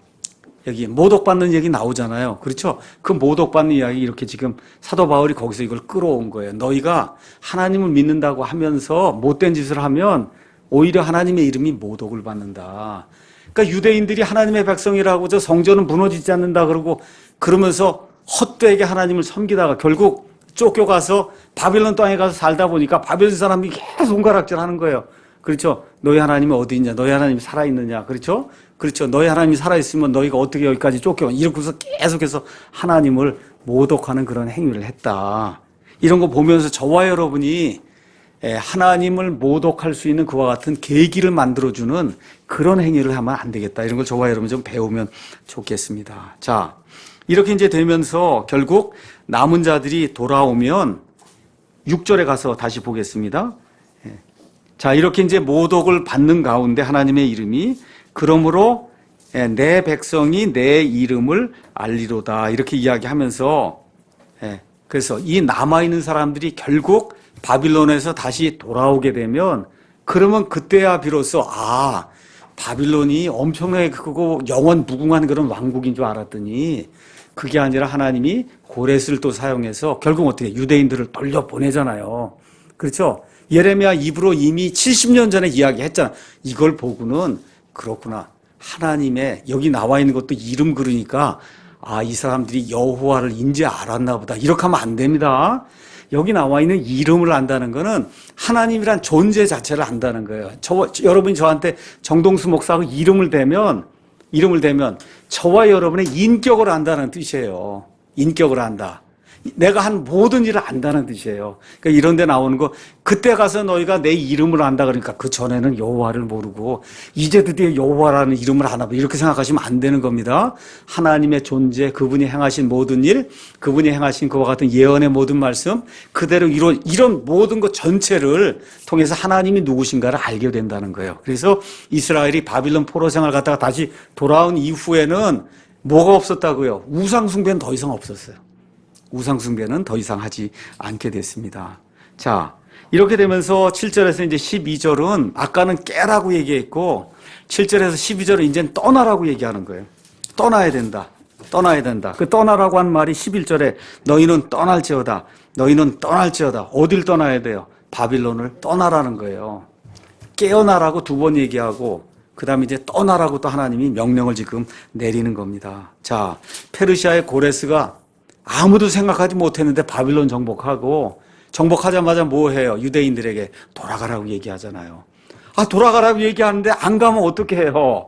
여기 모독받는 얘기 나오잖아요. 그렇죠? 그 모독받는 이야기 이렇게 지금 사도 바울이 거기서 이걸 끌어온 거예요. 너희가 하나님을 믿는다고 하면서 못된 짓을 하면 오히려 하나님의 이름이 모독을 받는다. 그러니까 유대인들이 하나님의 백성이라고 저 성전은 무너지지 않는다 그러고 그러면서 헛되게 하나님을 섬기다가 결국 쫓겨가서 바빌론 땅에 가서 살다 보니까 바빌론 사람이 계속 손가락질 하는 거예요. 그렇죠? 너희 하나님이 어디 있냐? 너희 하나님이 살아있느냐? 그렇죠? 그렇죠. 너희 하나님이 살아있으면 너희가 어떻게 여기까지 쫓겨와? 이러고서 계속해서 하나님을 모독하는 그런 행위를 했다. 이런 거 보면서 저와 여러분이 하나님을 모독할 수 있는 그와 같은 계기를 만들어주는 그런 행위를 하면 안 되겠다. 이런 걸 저와 여러분 좀 배우면 좋겠습니다. 자, 이렇게 이제 되면서 결국 남은 자들이 돌아오면 6절에 가서 다시 보겠습니다. 자, 이렇게 이제 모독을 받는 가운데 하나님의 이름이 그러므로 내 백성이 내 이름을 알리로다 이렇게 이야기하면서 그래서 이 남아있는 사람들이 결국 바빌론에서 다시 돌아오게 되면 그러면 그때야 비로소 바빌론이 엄청나게 크고 영원 무궁한 그런 왕국인 줄 알았더니 그게 아니라 하나님이 고레스를 또 사용해서 결국 어떻게 유대인들을 돌려보내잖아요. 그렇죠? 예레미야 입으로 이미 70년 전에 이야기했잖아. 이걸 보고는 그렇구나. 하나님의 여기 나와 있는 것도 이름 그러니까 이 사람들이 여호와를 인지 알았나 보다. 이렇게 하면 안 됩니다. 여기 나와 있는 이름을 안다는 거는 하나님이란 존재 자체를 안다는 거예요. 여러분이 저한테 정동수 목사하고 이름을 대면 저와 여러분의 인격을 안다는 뜻이에요. 인격을 안다. 내가 한 모든 일을 안다는 뜻이에요. 그러니까 이런 데 나오는 거, 그때 가서 너희가 내 이름을 안다 그러니까 그 전에는 여호와를 모르고 이제 드디어 여호와라는 이름을 아나 봐. 이렇게 생각하시면 안 되는 겁니다. 하나님의 존재, 그분이 행하신 모든 일, 그분이 행하신 그와 같은 예언의 모든 말씀, 그대로 이런 모든 것 전체를 통해서 하나님이 누구신가를 알게 된다는 거예요. 그래서 이스라엘이 바빌론 포로 생활 갔다가 다시 돌아온 이후에는 뭐가 없었다고요? 우상 숭배는 더 이상 없었어요. 우상 숭배는 더 이상 하지 않게 됐습니다. 자, 이렇게 되면서 7절에서 이제 12절은 아까는 깨라고 얘기했고 7절에서 12절은 이제 떠나라고 얘기하는 거예요. 떠나야 된다. 떠나야 된다. 그 떠나라고 한 말이 11절에 너희는 떠날지어다. 너희는 떠날지어다. 어딜 떠나야 돼요? 바빌론을 떠나라는 거예요. 깨어나라고 두 번 얘기하고 그 다음에 이제 떠나라고 또 하나님이 명령을 지금 내리는 겁니다. 자, 페르시아의 고레스가 아무도 생각하지 못했는데 바빌론 정복하자마자 뭐 해요? 유대인들에게 돌아가라고 얘기하잖아요. 돌아가라고 얘기하는데 안 가면 어떻게 해요?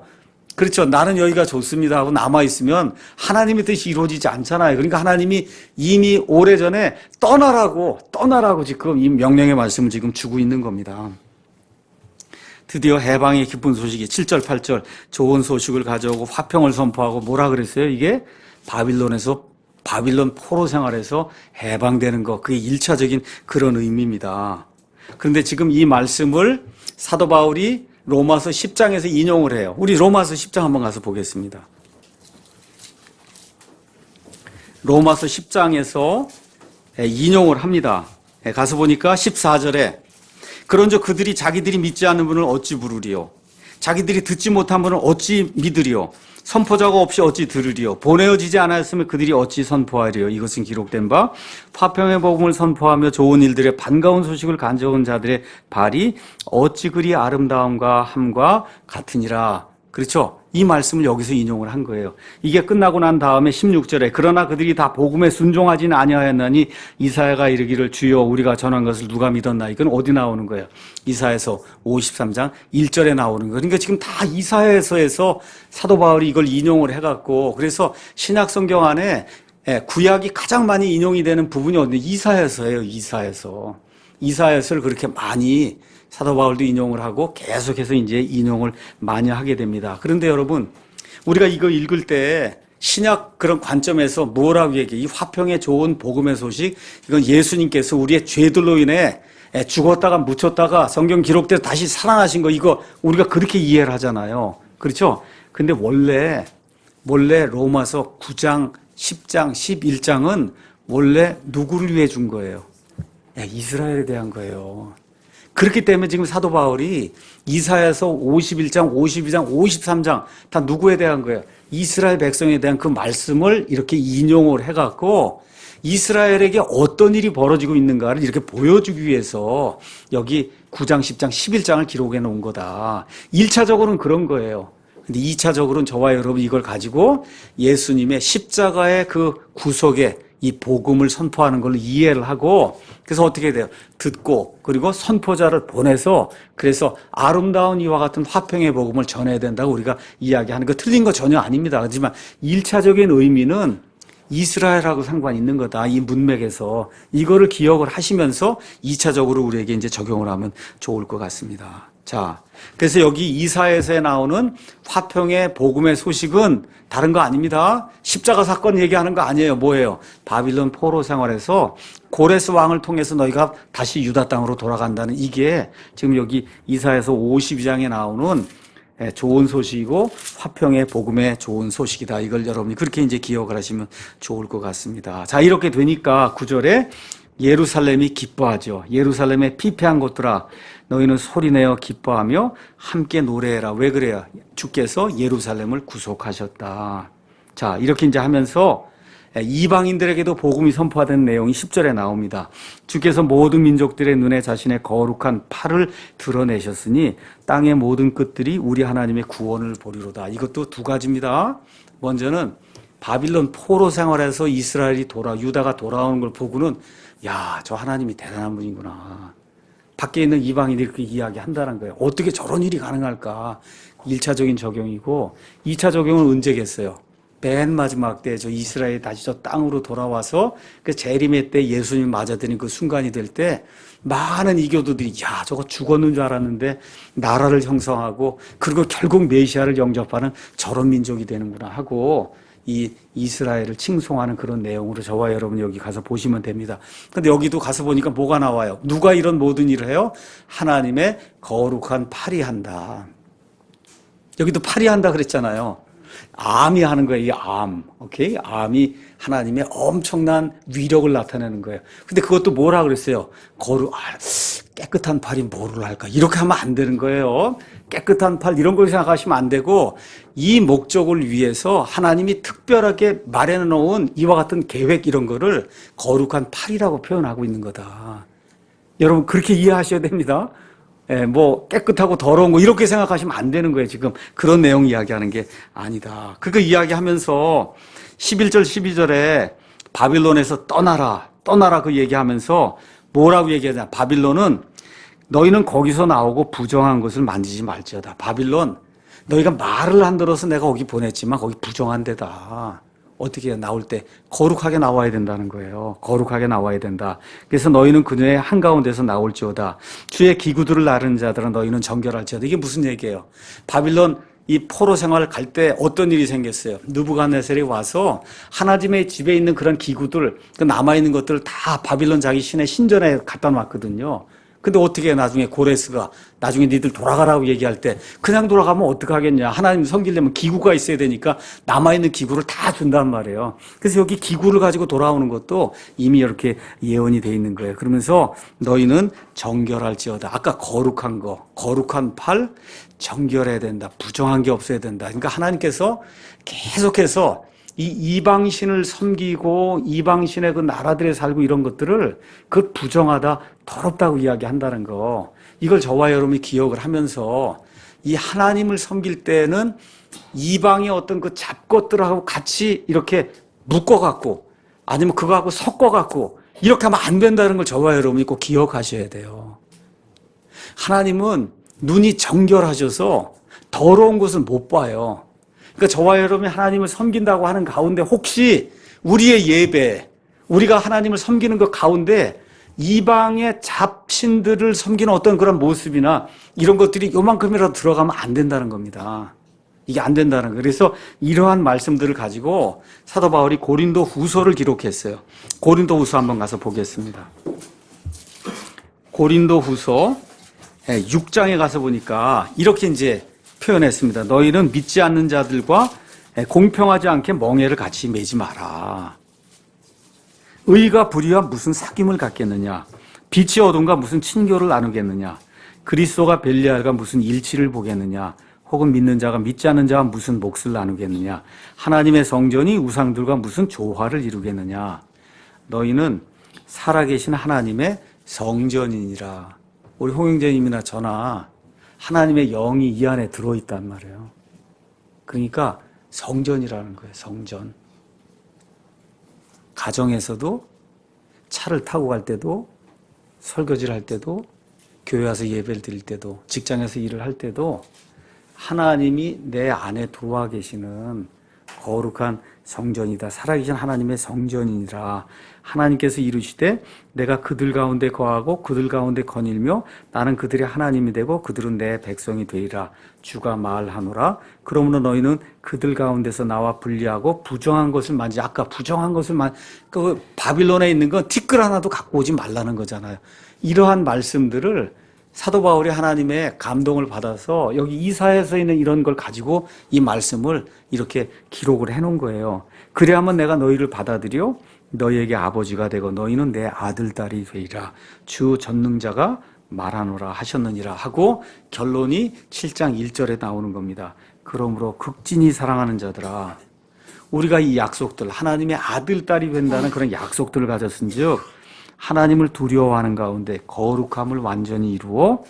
그렇죠. 나는 여기가 좋습니다 하고 남아있으면 하나님의 뜻이 이루어지지 않잖아요. 그러니까 하나님이 이미 오래전에 떠나라고 지금 이 명령의 말씀을 지금 주고 있는 겁니다. 드디어 해방의 기쁜 소식이 7절, 8절 좋은 소식을 가져오고 화평을 선포하고 뭐라 그랬어요? 이게 바빌론 포로 생활에서 해방되는 것, 그게 1차적인 그런 의미입니다. 그런데 지금 이 말씀을 사도 바울이 로마서 10장에서 인용을 해요. 우리 로마서 10장 한번 가서 보겠습니다. 로마서 10장에서 인용을 합니다. 가서 보니까 14절에 그런즉 그들이 자기들이 믿지 않는 분을 어찌 부르리요? 자기들이 듣지 못한 분을 어찌 믿으리요? 선포자가 없이 어찌 들으리요? 보내어지지 않았으면 그들이 어찌 선포하리요? 이것은 기록된 바 화평의 복음을 선포하며 좋은 일들의 반가운 소식을 간져온 자들의 발이 어찌 그리 아름다움과 함과 같으니라. 그렇죠? 이 말씀을 여기서 인용을 한 거예요. 이게 끝나고 난 다음에 16절에 그러나 그들이 다 복음에 순종하지는 아니하였나니 이사야가 이르기를 주여 우리가 전한 것을 누가 믿었나. 이건 어디 나오는 거예요? 이사야서 53장 1절에 나오는 거예요. 그러니까 지금 다 이사야서에서 사도 바울이 이걸 인용을 해갖고 그래서 신약 성경 안에 구약이 가장 많이 인용이 되는 부분이 어디? 이사야서예요. 이사야서를 그렇게 많이 사도 바울도 인용을 하고 계속해서 이제 인용을 많이 하게 됩니다. 그런데 여러분, 우리가 이거 읽을 때 신약 그런 관점에서 뭐라고 얘기해? 이 화평의 좋은 복음의 소식, 이건 예수님께서 우리의 죄들로 인해 죽었다가 묻혔다가 성경 기록대로 다시 살아나신 거, 이거 우리가 그렇게 이해를 하잖아요. 그렇죠? 근데 원래 로마서 9장, 10장, 11장은 원래 누구를 위해 준 거예요? 이스라엘에 대한 거예요. 그렇기 때문에 지금 사도 바울이 이사야서 51장, 52장, 53장 다 누구에 대한 거예요? 이스라엘 백성에 대한 그 말씀을 이렇게 인용을 해갖고 이스라엘에게 어떤 일이 벌어지고 있는가를 이렇게 보여주기 위해서 여기 9장, 10장, 11장을 기록해 놓은 거다. 1차적으로는 그런 거예요. 근데 2차적으로는 저와 여러분 이걸 가지고 예수님의 십자가의 그 구속의 이 복음을 선포하는 걸로 이해를 하고 그래서 어떻게 돼요? 듣고 그리고 선포자를 보내서 그래서 아름다운 이와 같은 화평의 복음을 전해야 된다고 우리가 이야기하는 거 틀린 거 전혀 아닙니다. 하지만 1차적인 의미는 이스라엘하고 상관이 있는 거다. 이 문맥에서 이거를 기억을 하시면서 2차적으로 우리에게 이제 적용을 하면 좋을 것 같습니다. 자, 그래서 여기 이사야서에 나오는 화평의 복음의 소식은 다른 거 아닙니다. 십자가 사건 얘기하는 거 아니에요. 뭐예요? 바빌론 포로 생활에서 고레스 왕을 통해서 너희가 다시 유다 땅으로 돌아간다는 이게 지금 여기 이사야서 52장에 나오는 좋은 소식이고 화평의 복음의 좋은 소식이다. 이걸 여러분이 그렇게 이제 기억을 하시면 좋을 것 같습니다. 자, 이렇게 되니까 9절에 예루살렘이 기뻐하죠. 예루살렘의 피폐한 곳들아 너희는 소리내어 기뻐하며 함께 노래해라. 왜 그래요? 주께서 예루살렘을 구속하셨다. 자, 이렇게 이제 하면서 이방인들에게도 복음이 선포된 내용이 10절에 나옵니다. 주께서 모든 민족들의 눈에 자신의 거룩한 팔을 드러내셨으니 땅의 모든 끝들이 우리 하나님의 구원을 보리로다. 이것도 두 가지입니다. 먼저는 바빌론 포로 생활에서 이스라엘이 유다가 돌아오는 걸 보고는 야, 저 하나님이 대단한 분이구나. 밖에 있는 이방인들이 그렇게 이야기한다는 거예요. 어떻게 저런 일이 가능할까? 1차적인 적용이고 2차 적용은 언제겠어요? 맨 마지막 때 저 이스라엘이 다시 저 땅으로 돌아와서 그 재림의 때 예수님 맞아들인 그 순간이 될 때 많은 이교도들이 야, 저거 죽었는 줄 알았는데 나라를 형성하고 그리고 결국 메시아를 영접하는 저런 민족이 되는구나 하고 이 이스라엘을 칭송하는 그런 내용으로 저와 여러분 여기 가서 보시면 됩니다. 근데 여기도 가서 보니까 뭐가 나와요? 누가 이런 모든 일을 해요? 하나님의 거룩한 팔이 한다. 여기도 팔이 한다 그랬잖아요. 암이 하는 거예요. 이 암. 오케이? 암이 하나님의 엄청난 위력을 나타내는 거예요. 근데 그것도 뭐라 그랬어요? 깨끗한 팔이 뭐를 할까? 이렇게 하면 안 되는 거예요. 깨끗한 팔 이런 걸 생각하시면 안 되고 이 목적을 위해서 하나님이 특별하게 마련해 놓은 이와 같은 계획 이런 거를 거룩한 팔이라고 표현하고 있는 거다. 여러분 그렇게 이해하셔야 됩니다. 뭐 깨끗하고 더러운 거 이렇게 생각하시면 안 되는 거예요. 지금 그런 내용 이야기하는 게 아니다. 그거 이야기하면서 11절 12절에 바빌론에서 떠나라 그 얘기하면서 뭐라고 얘기하냐. 바빌론은 너희는 거기서 나오고 부정한 것을 만지지 말지어다. 바빌론 너희가 말을 안 들어서 내가 거기 보냈지만 거기 부정한 데다. 어떻게 해요? 나올 때 거룩하게 나와야 된다는 거예요. 거룩하게 나와야 된다. 그래서 너희는 그녀의 한가운데서 나올지어다. 주의 기구들을 나르는 자들은 너희는 정결할지어다. 이게 무슨 얘기예요? 바빌론 이 포로 생활을 갈 때 어떤 일이 생겼어요? 느부갓네살이 와서 하나님의 집에 있는 그런 기구들, 그 남아있는 것들을 다 바빌론 자기 신의 신전에 갖다 놨거든요. 근데 어떻게 해? 나중에 고레스가 나중에 니들 돌아가라고 얘기할 때 그냥 돌아가면 어떡하겠냐. 하나님 섬기려면 기구가 있어야 되니까 남아있는 기구를 다 준단 말이에요. 그래서 여기 기구를 가지고 돌아오는 것도 이미 이렇게 예언이 돼 있는 거예요. 그러면서 너희는 정결할지어다. 아까 거룩한 거, 거룩한 팔 정결해야 된다. 부정한 게 없어야 된다. 그러니까 하나님께서 계속해서 이 이방신을 섬기고 이방신의 그 나라들에 살고 이런 것들을 그 부정하다, 더럽다고 이야기한다는 거. 이걸 저와 여러분이 기억을 하면서 이 하나님을 섬길 때는 이방의 어떤 그 잡것들하고 같이 이렇게 묶어갖고 아니면 그거하고 섞어갖고 이렇게 하면 안 된다는 걸 저와 여러분이 꼭 기억하셔야 돼요. 하나님은 눈이 정결하셔서 더러운 것을 못 봐요. 그러니까 저와 여러분이 하나님을 섬긴다고 하는 가운데 혹시 우리의 예배, 우리가 하나님을 섬기는 것 가운데 이방의 잡신들을 섬기는 어떤 그런 모습이나 이런 것들이 요만큼이라도 들어가면 안 된다는 겁니다. 이게 안 된다는 거예요. 그래서 이러한 말씀들을 가지고 사도 바울이 고린도 후서를 기록했어요. 고린도 후서 한번 가서 보겠습니다. 고린도 후서 6장에 가서 보니까 이렇게 이제 표현했습니다. 너희는 믿지 않는 자들과 공평하지 않게 멍에를 같이 매지 마라. 의가 불의와 무슨 사귐을 갖겠느냐? 빛이 어둠과 무슨 친교를 나누겠느냐? 그리스도가 벨리알과 무슨 일치를 보겠느냐? 혹은 믿는 자가 믿지 않는 자와 무슨 몫을 나누겠느냐? 하나님의 성전이 우상들과 무슨 조화를 이루겠느냐? 너희는 살아계신 하나님의 성전이니라. 우리 홍영재님이나 저나 하나님의 영이 이 안에 들어있단 말이에요. 그러니까 성전이라는 거예요. 성전. 가정에서도 차를 타고 갈 때도 설거지를 할 때도 교회 와서 예배를 드릴 때도 직장에서 일을 할 때도 하나님이 내 안에 들어와 계시는 거룩한 성전이다. 살아계신 하나님의 성전이니라. 하나님께서 이루시되 내가 그들 가운데 거하고 그들 가운데 거닐며 나는 그들의 하나님이 되고 그들은 내 백성이 되리라. 주가 말하노라. 그러므로 너희는 그들 가운데서 나와 분리하고 부정한 것을 만지. 아까 부정한 것을 그 바빌론에 있는 건 티끌 하나도 갖고 오지 말라는 거잖아요. 이러한 말씀들을 사도 바울이 하나님의 감동을 받아서 여기 이사야서에 있는 이런 걸 가지고 이 말씀을 이렇게 기록을 해놓은 거예요. 그래야만 내가 너희를 받아들여 너희에게 아버지가 되고 너희는 내 아들, 딸이 되리라. 주 전능자가 말하노라 하셨느니라 하고 결론이 7장 1절에 나오는 겁니다. 그러므로 극진히 사랑하는 자들아, 우리가 이 약속들, 하나님의 아들, 딸이 된다는 그런 약속들을 가졌은즉 하나님을 두려워하는 가운데 거룩함을 완전히 이루어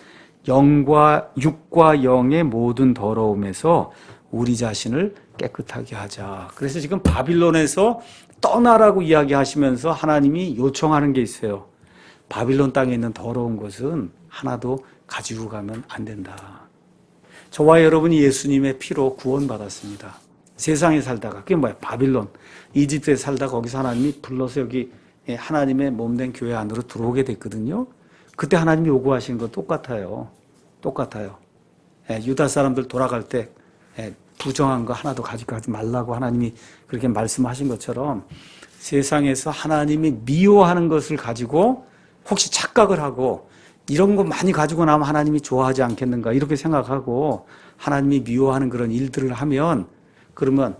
영과 육과 영의 모든 더러움에서 우리 자신을 깨끗하게 하자. 그래서 지금 바빌론에서 떠나라고 이야기하시면서 하나님이 요청하는 게 있어요. 바빌론 땅에 있는 더러운 것은 하나도 가지고 가면 안 된다. 저와 여러분이 예수님의 피로 구원받았습니다. 세상에 살다가, 그게 뭐야? 바빌론, 이집트에 살다가 거기서 하나님이 불러서 여기 하나님의 몸된 교회 안으로 들어오게 됐거든요. 그때 하나님이 요구하시는 건 똑같아요. 똑같아요. 유다 사람들 돌아갈 때 부정한 거 하나도 가지고 가지 말라고 하나님이 그렇게 말씀하신 것처럼 세상에서 하나님이 미워하는 것을 가지고 혹시 착각을 하고 이런 거 많이 가지고 나면 하나님이 좋아하지 않겠는가 이렇게 생각하고 하나님이 미워하는 그런 일들을 하면 그러면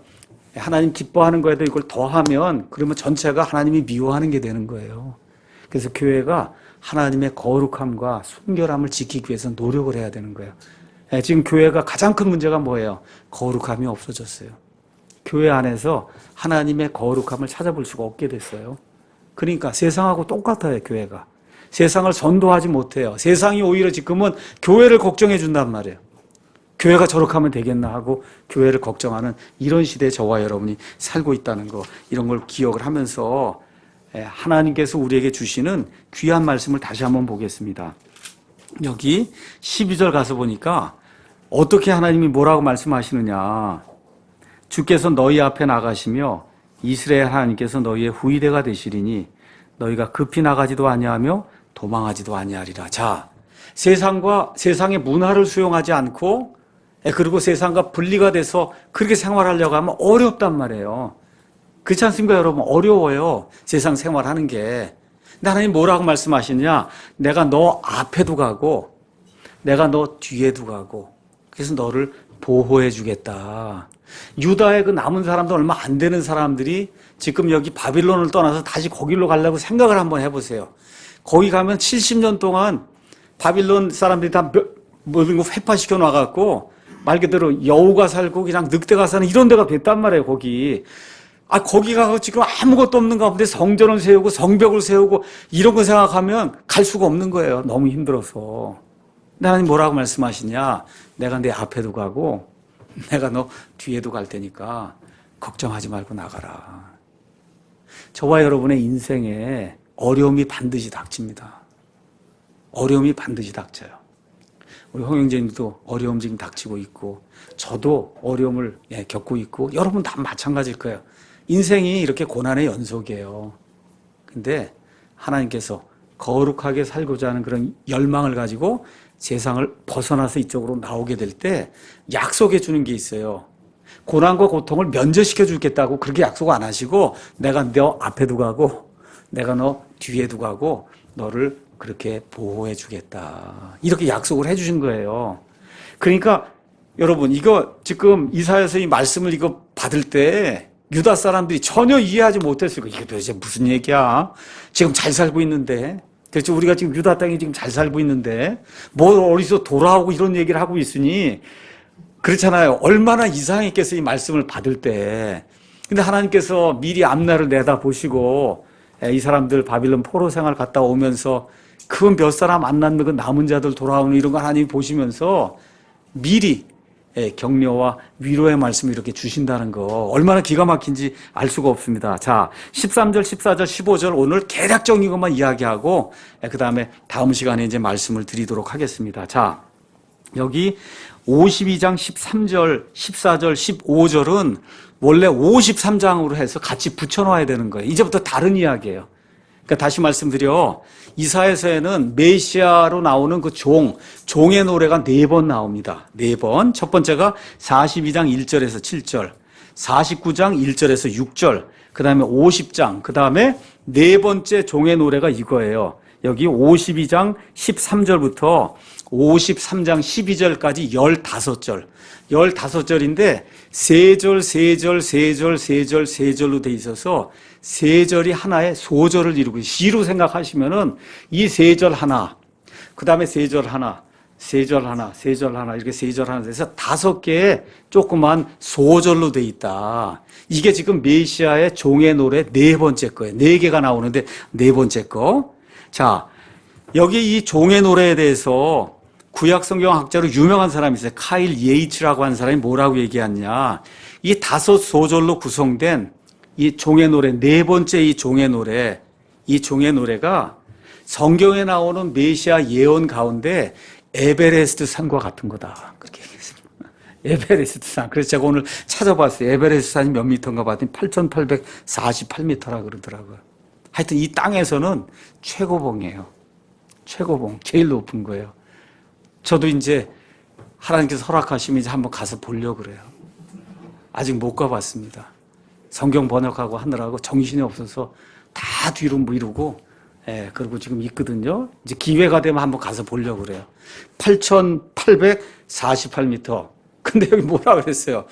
하나님 기뻐하는 거에도 이걸 더하면 그러면 전체가 하나님이 미워하는 게 되는 거예요. 그래서 교회가 하나님의 거룩함과 순결함을 지키기 위해서 노력을 해야 되는 거예요. 지금 교회가 가장 큰 문제가 뭐예요? 거룩함이 없어졌어요. 교회 안에서 하나님의 거룩함을 찾아볼 수가 없게 됐어요. 그러니까 세상하고 똑같아요, 교회가. 세상을 전도하지 못해요. 세상이 오히려 지금은 교회를 걱정해 준단 말이에요. 교회가 저렇게 하면 되겠나 하고 교회를 걱정하는 이런 시대에 저와 여러분이 살고 있다는 거, 이런 걸 기억을 하면서 하나님께서 우리에게 주시는 귀한 말씀을 다시 한번 보겠습니다. 여기 12절 가서 보니까 어떻게 하나님이 뭐라고 말씀하시느냐. 주께서 너희 앞에 나가시며 이스라엘 하나님께서 너희의 후위대가 되시리니 너희가 급히 나가지도 아니하며 도망하지도 아니하리라. 자, 세상과 세상의 문화를 수용하지 않고 그리고 세상과 분리가 돼서 그렇게 생활하려고 하면 어렵단 말이에요. 그렇지 않습니까, 여러분? 어려워요. 세상 생활하는 게. 근데 하나님 뭐라고 말씀하시느냐? 내가 너 앞에도 가고 내가 너 뒤에도 가고 그래서 너를 보호해 주겠다. 유다의 그 남은 사람도 얼마 안 되는 사람들이 지금 여기 바빌론을 떠나서 다시 거기로 가려고 생각을 한번 해보세요. 거기 가면 70년 동안 바빌론 사람들이 다 모든 거 회파시켜 놔갖고 말 그대로 여우가 살고 그냥 늑대가 사는 이런 데가 됐단 말이에요, 거기. 거기 가서 지금 아무것도 없는 가운데 성전을 세우고 성벽을 세우고 이런 거 생각하면 갈 수가 없는 거예요. 너무 힘들어서. 근데 하나님 뭐라고 말씀하시냐? 내가 내 앞에도 가고 내가 너 뒤에도 갈 테니까 걱정하지 말고 나가라. 저와 여러분의 인생에 어려움이 반드시 닥칩니다. 어려움이 반드시 닥쳐요. 우리 홍 형제님도 어려움 지금 닥치고 있고 저도 어려움을 겪고 있고 여러분 다 마찬가지일 거예요. 인생이 이렇게 고난의 연속이에요. 근데 하나님께서 거룩하게 살고자 하는 그런 열망을 가지고 세상을 벗어나서 이쪽으로 나오게 될 때 약속해 주는 게 있어요. 고난과 고통을 면제시켜 주겠다고 그렇게 약속 안 하시고 내가 너 앞에도 가고 내가 너 뒤에도 가고 너를 그렇게 보호해 주겠다. 이렇게 약속을 해 주신 거예요. 그러니까 여러분 이거 지금 이사야서 이 말씀을 이거 받을 때 유다 사람들이 전혀 이해하지 못했을 거예요. 이게 도대체 무슨 얘기야? 지금 잘 살고 있는데. 그렇죠. 우리가 지금 유다 땅에 지금 잘 살고 있는데 뭐 어디서 돌아오고 이런 얘기를 하고 있으니 그렇잖아요. 얼마나 이상했겠어요. 이 말씀을 받을 때. 근데 하나님께서 미리 앞날을 내다보시고 이 사람들 바빌론 포로 생활 갔다 오면서 그 몇 사람 안 낳는 그 남은 자들 돌아오는 이런 거 하나님이 보시면서 미리 격려와 위로의 말씀을 이렇게 주신다는 거 얼마나 기가 막힌지 알 수가 없습니다. 자, 13절, 14절, 15절 오늘 개략적인 것만 이야기하고 그 다음에 다음 시간에 이제 말씀을 드리도록 하겠습니다. 자, 여기 52장 13절, 14절, 15절은 원래 53장으로 해서 같이 붙여놔야 되는 거예요. 이제부터 다른 이야기예요. 그러니까 다시 말씀드려 이사야서에는 메시아로 나오는 그 종의 노래가 4번 나옵니다. 4번. 첫 번째가 42장 1절에서 7절, 49장 1절에서 6절, 그 다음에 50장, 그 다음에 네 번째 종의 노래가 이거예요. 여기 52장 13절부터 53장 12절까지 15절. 15절인데 세 절로 돼 있어서 세 절이 하나의 소절을 이루고 시로 생각하시면은 이 세 절 하나, 그 다음에 세 절 하나, 세 절 하나, 세 절 하나 이렇게 세 절 하나 돼서 5개의 조그만 소절로 돼 있다. 이게 지금 메시아의 종의 노래 4번째 거예요. 4개가 나오는데 4번째 거. 자, 여기 이 종의 노래에 대해서 구약 성경 학자로 유명한 사람이 있어요. 카일 예이츠라고 하는 사람이 뭐라고 얘기하냐. 이 5 소절로 구성된 이 종의 노래, 4번째 이 종의 노래가 성경에 나오는 메시아 예언 가운데 에베레스트 산과 같은 거다. 그렇게 얘기했습니다. 에베레스트 산. 그래서 제가 오늘 찾아봤어요. 에베레스트 산이 몇 미터인가 봤더니 8,848m라 그러더라고요. 하여튼 이 땅에서는 최고봉이에요. 최고봉. 제일 높은 거예요. 저도 이제 하나님께서 허락하시면 이제 한번 가서 보려고 그래요. 아직 못 가봤습니다. 성경 번역하고 하느라고 정신이 없어서 다 뒤로 미루고, 그리고 지금 있거든요. 이제 기회가 되면 한번 가서 보려고 그래요. 8,848m. 근데 여기 뭐라 그랬어요?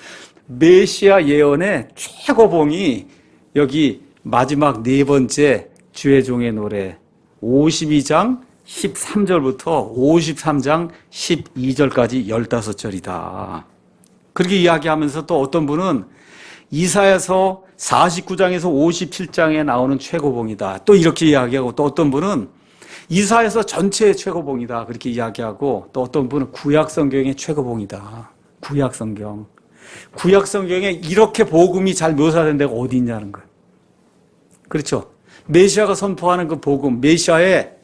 메시아 예언의 최고봉이 여기 마지막 4번째 주의 종의 노래 52장 13절부터 53장 12절까지 15절이다. 그렇게 이야기하면서 또 어떤 분은 이사야서 49장에서 57장에 나오는 최고봉이다. 또 이렇게 이야기하고 또 어떤 분은 이사야서 전체의 최고봉이다. 그렇게 이야기하고 또 어떤 분은 구약 성경의 최고봉이다. 구약 성경. 구약 성경에 이렇게 복음이 잘 묘사된 데가 어디 있냐는 거예요. 그렇죠. 메시아가 선포하는 그 복음, 메시아의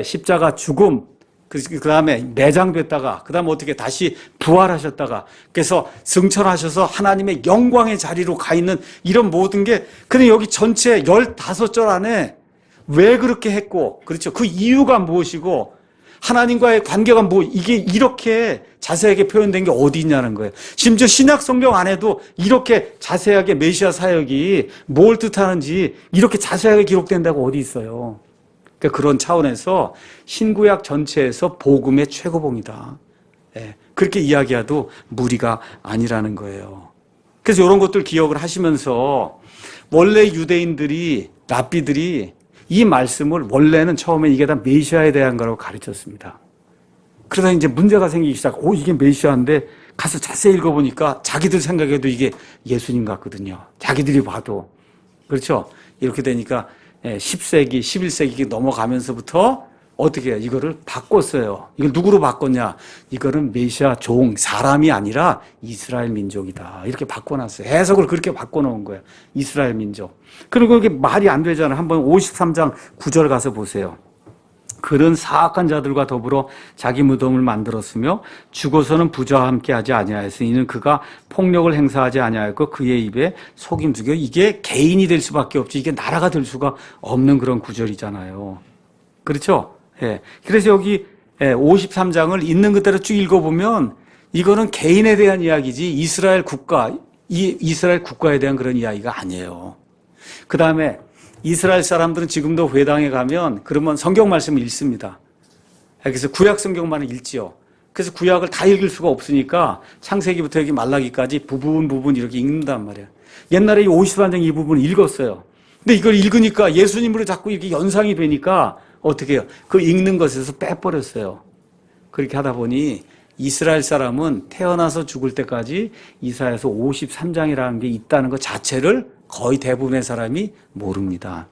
십자가 죽음, 그 다음에 매장됐다가, 그 다음에 어떻게 다시 부활하셨다가, 그래서 승천하셔서 하나님의 영광의 자리로 가 있는 이런 모든 게, 그냥 여기 전체 15절 안에 왜 그렇게 했고, 그렇죠. 그 이유가 무엇이고, 하나님과의 관계가 이게 이렇게 자세하게 표현된 게 어디 있냐는 거예요. 심지어 신약 성경 안에도 이렇게 자세하게 메시아 사역이 뭘 뜻하는지 이렇게 자세하게 기록된다고 어디 있어요. 그러니까 그런 차원에서 신구약 전체에서 복음의 최고봉이다. 예, 그렇게 이야기해도 무리가 아니라는 거예요. 그래서 이런 것들 기억을 하시면서 원래 유대인들이, 랍비들이 이 말씀을 원래는 처음에 이게 다 메시아에 대한 거라고 가르쳤습니다. 그러다 이제 문제가 생기기 시작하고, 이게 메시아인데 가서 자세히 읽어보니까 자기들 생각에도 이게 예수님 같거든요. 자기들이 봐도. 그렇죠? 이렇게 되니까 10세기, 11세기 넘어가면서부터 어떻게 해요? 이거를 바꿨어요. 이걸 누구로 바꿨냐? 이거는 메시아 종, 사람이 아니라 이스라엘 민족이다. 이렇게 바꿔놨어요. 해석을 그렇게 바꿔놓은 거예요. 이스라엘 민족. 그리고 이게 말이 안 되잖아요. 한번 53장 9절 가서 보세요. 그는 사악한 자들과 더불어 자기 무덤을 만들었으며 죽어서는 부자와 함께 하지 아니하였으니 이는 그가 폭력을 행사하지 아니하였고 그의 입에 속임수고, 이게 개인이 될 수밖에 없지 이게 나라가 될 수가 없는 그런 구절이잖아요. 그렇죠? 예. 그래서 여기 53장을 있는 그대로 쭉 읽어보면 이거는 개인에 대한 이야기지 이스라엘 국가, 이스라엘 국가에 대한 그런 이야기가 아니에요. 그 다음에 이스라엘 사람들은 지금도 회당에 가면 그러면 성경 말씀을 읽습니다. 그래서 구약 성경만을 읽지요. 그래서 구약을 다 읽을 수가 없으니까 창세기부터 여기 말라기까지 부분 이렇게 읽는단 말이에요. 옛날에 이 53장 이 부분을 읽었어요. 근데 이걸 읽으니까 예수님으로 자꾸 이렇게 연상이 되니까 어떻게 해요? 그 읽는 것에서 빼버렸어요. 그렇게 하다 보니 이스라엘 사람은 태어나서 죽을 때까지 이사야서 53장이라는 게 있다는 것 자체를 거의 대부분의 사람이 모릅니다.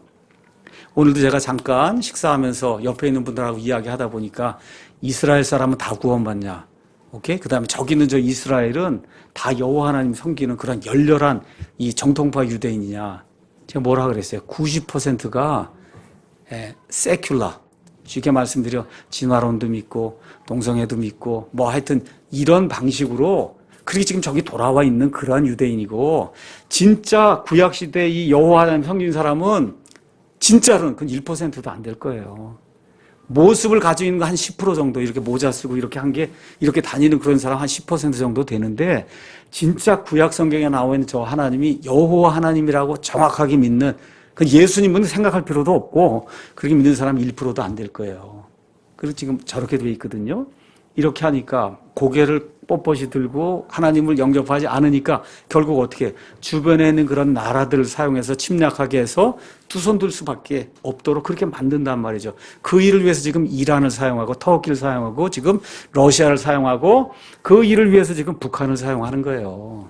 오늘도 제가 잠깐 식사하면서 옆에 있는 분들하고 이야기하다 보니까 이스라엘 사람은 다 구원받냐? 오케이? 그 다음에 저기 있는 저 이스라엘은 다 여호와 하나님 섬기는 그런 열렬한 이 정통파 유대인이냐? 제가 뭐라 그랬어요? 90%가 세큘라. 쉽게 말씀드려 진화론도 믿고 동성애도 믿고 뭐 하여튼 이런 방식으로 그렇게 지금 저기 돌아와 있는 그러한 유대인이고, 진짜 구약시대 이 여호와 하나님 섬기는 사람은 진짜로는 그건 1%도 안 될 거예요. 모습을 가지고 있는 거 한 10% 정도, 이렇게 모자 쓰고 이렇게 한 게 이렇게 다니는 그런 사람 한 10% 정도 되는데, 진짜 구약 성경에 나와 있는 저 하나님이 여호와 하나님이라고 정확하게 믿는, 그 예수님은 생각할 필요도 없고 그렇게 믿는 사람이 1%도 안 될 거예요. 그리고 지금 저렇게 돼 있거든요. 이렇게 하니까 고개를 뻣뻣이 들고 하나님을 영접하지 않으니까 결국 어떻게 주변에 있는 그런 나라들을 사용해서 침략하게 해서 두 손 들 수밖에 없도록 그렇게 만든단 말이죠. 그 일을 위해서 지금 이란을 사용하고 터키를 사용하고 지금 러시아를 사용하고 그 일을 위해서 지금 북한을 사용하는 거예요.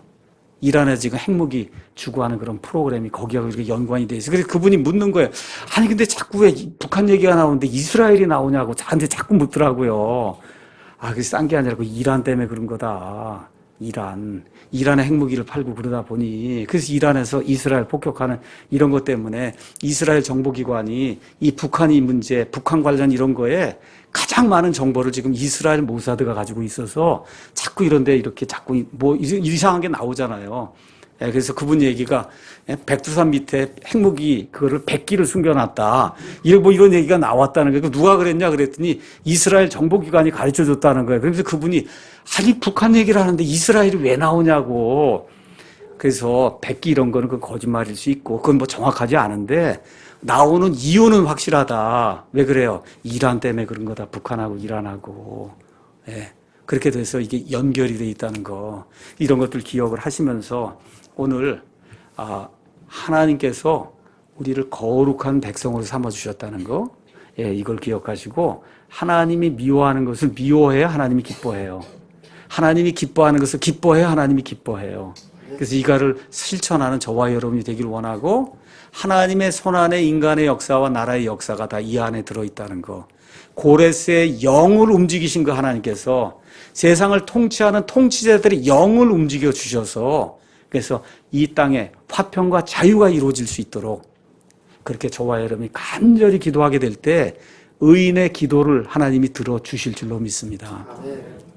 이란에 지금 핵무기 주고하는 그런 프로그램이 거기하고 이렇게 연관이 돼 있어요. 그래서 그분이 묻는 거예요. 아니 근데 자꾸 왜 북한 얘기가 나오는데 이스라엘이 나오냐고 저한테 자꾸 묻더라고요. 아, 그게 싼 게 아니라 그 이란 때문에 그런 거다. 이란의 핵무기를 팔고 그러다 보니, 그래서 이란에서 이스라엘 폭격하는 이런 것 때문에 이스라엘 정보기관이 이 북한이 문제, 북한 관련 이런 거에 가장 많은 정보를 지금 이스라엘 모사드가 가지고 있어서 자꾸 이런데 이렇게 자꾸 뭐 이상한 게 나오잖아요. 그래서 그분 얘기가 백두산 밑에 핵무기 그거를 100기를 숨겨놨다. 이런 얘기가 나왔다는 거예요. 누가 그랬냐 그랬더니 이스라엘 정보기관이 가르쳐줬다는 거예요. 그래서 그분이 아니 북한 얘기를 하는데 이스라엘이 왜 나오냐고. 그래서 100기 이런 거는 그건 거짓말일 수 있고 그건 뭐 정확하지 않은데 나오는 이유는 확실하다. 왜 그래요? 이란 때문에 그런 거다. 북한하고 이란하고. 그렇게 돼서 이게 연결이 돼 있다는 거. 이런 것들 기억을 하시면서 오늘 하나님께서 우리를 거룩한 백성으로 삼아주셨다는 거, 이걸 기억하시고 하나님이 미워하는 것을 미워해야 하나님이 기뻐해요. 하나님이 기뻐하는 것을 기뻐해야 하나님이 기뻐해요. 그래서 이거를 실천하는 저와 여러분이 되기를 원하고, 하나님의 손안에 인간의 역사와 나라의 역사가 다 이 안에 들어있다는 거, 고레스의 영을 움직이신 그 하나님께서 세상을 통치하는 통치자들의 영을 움직여 주셔서 그래서 이 땅에 화평과 자유가 이루어질 수 있도록 그렇게 저와 여러분이 간절히 기도하게 될 때 의인의 기도를 하나님이 들어주실 줄로 믿습니다. 아멘.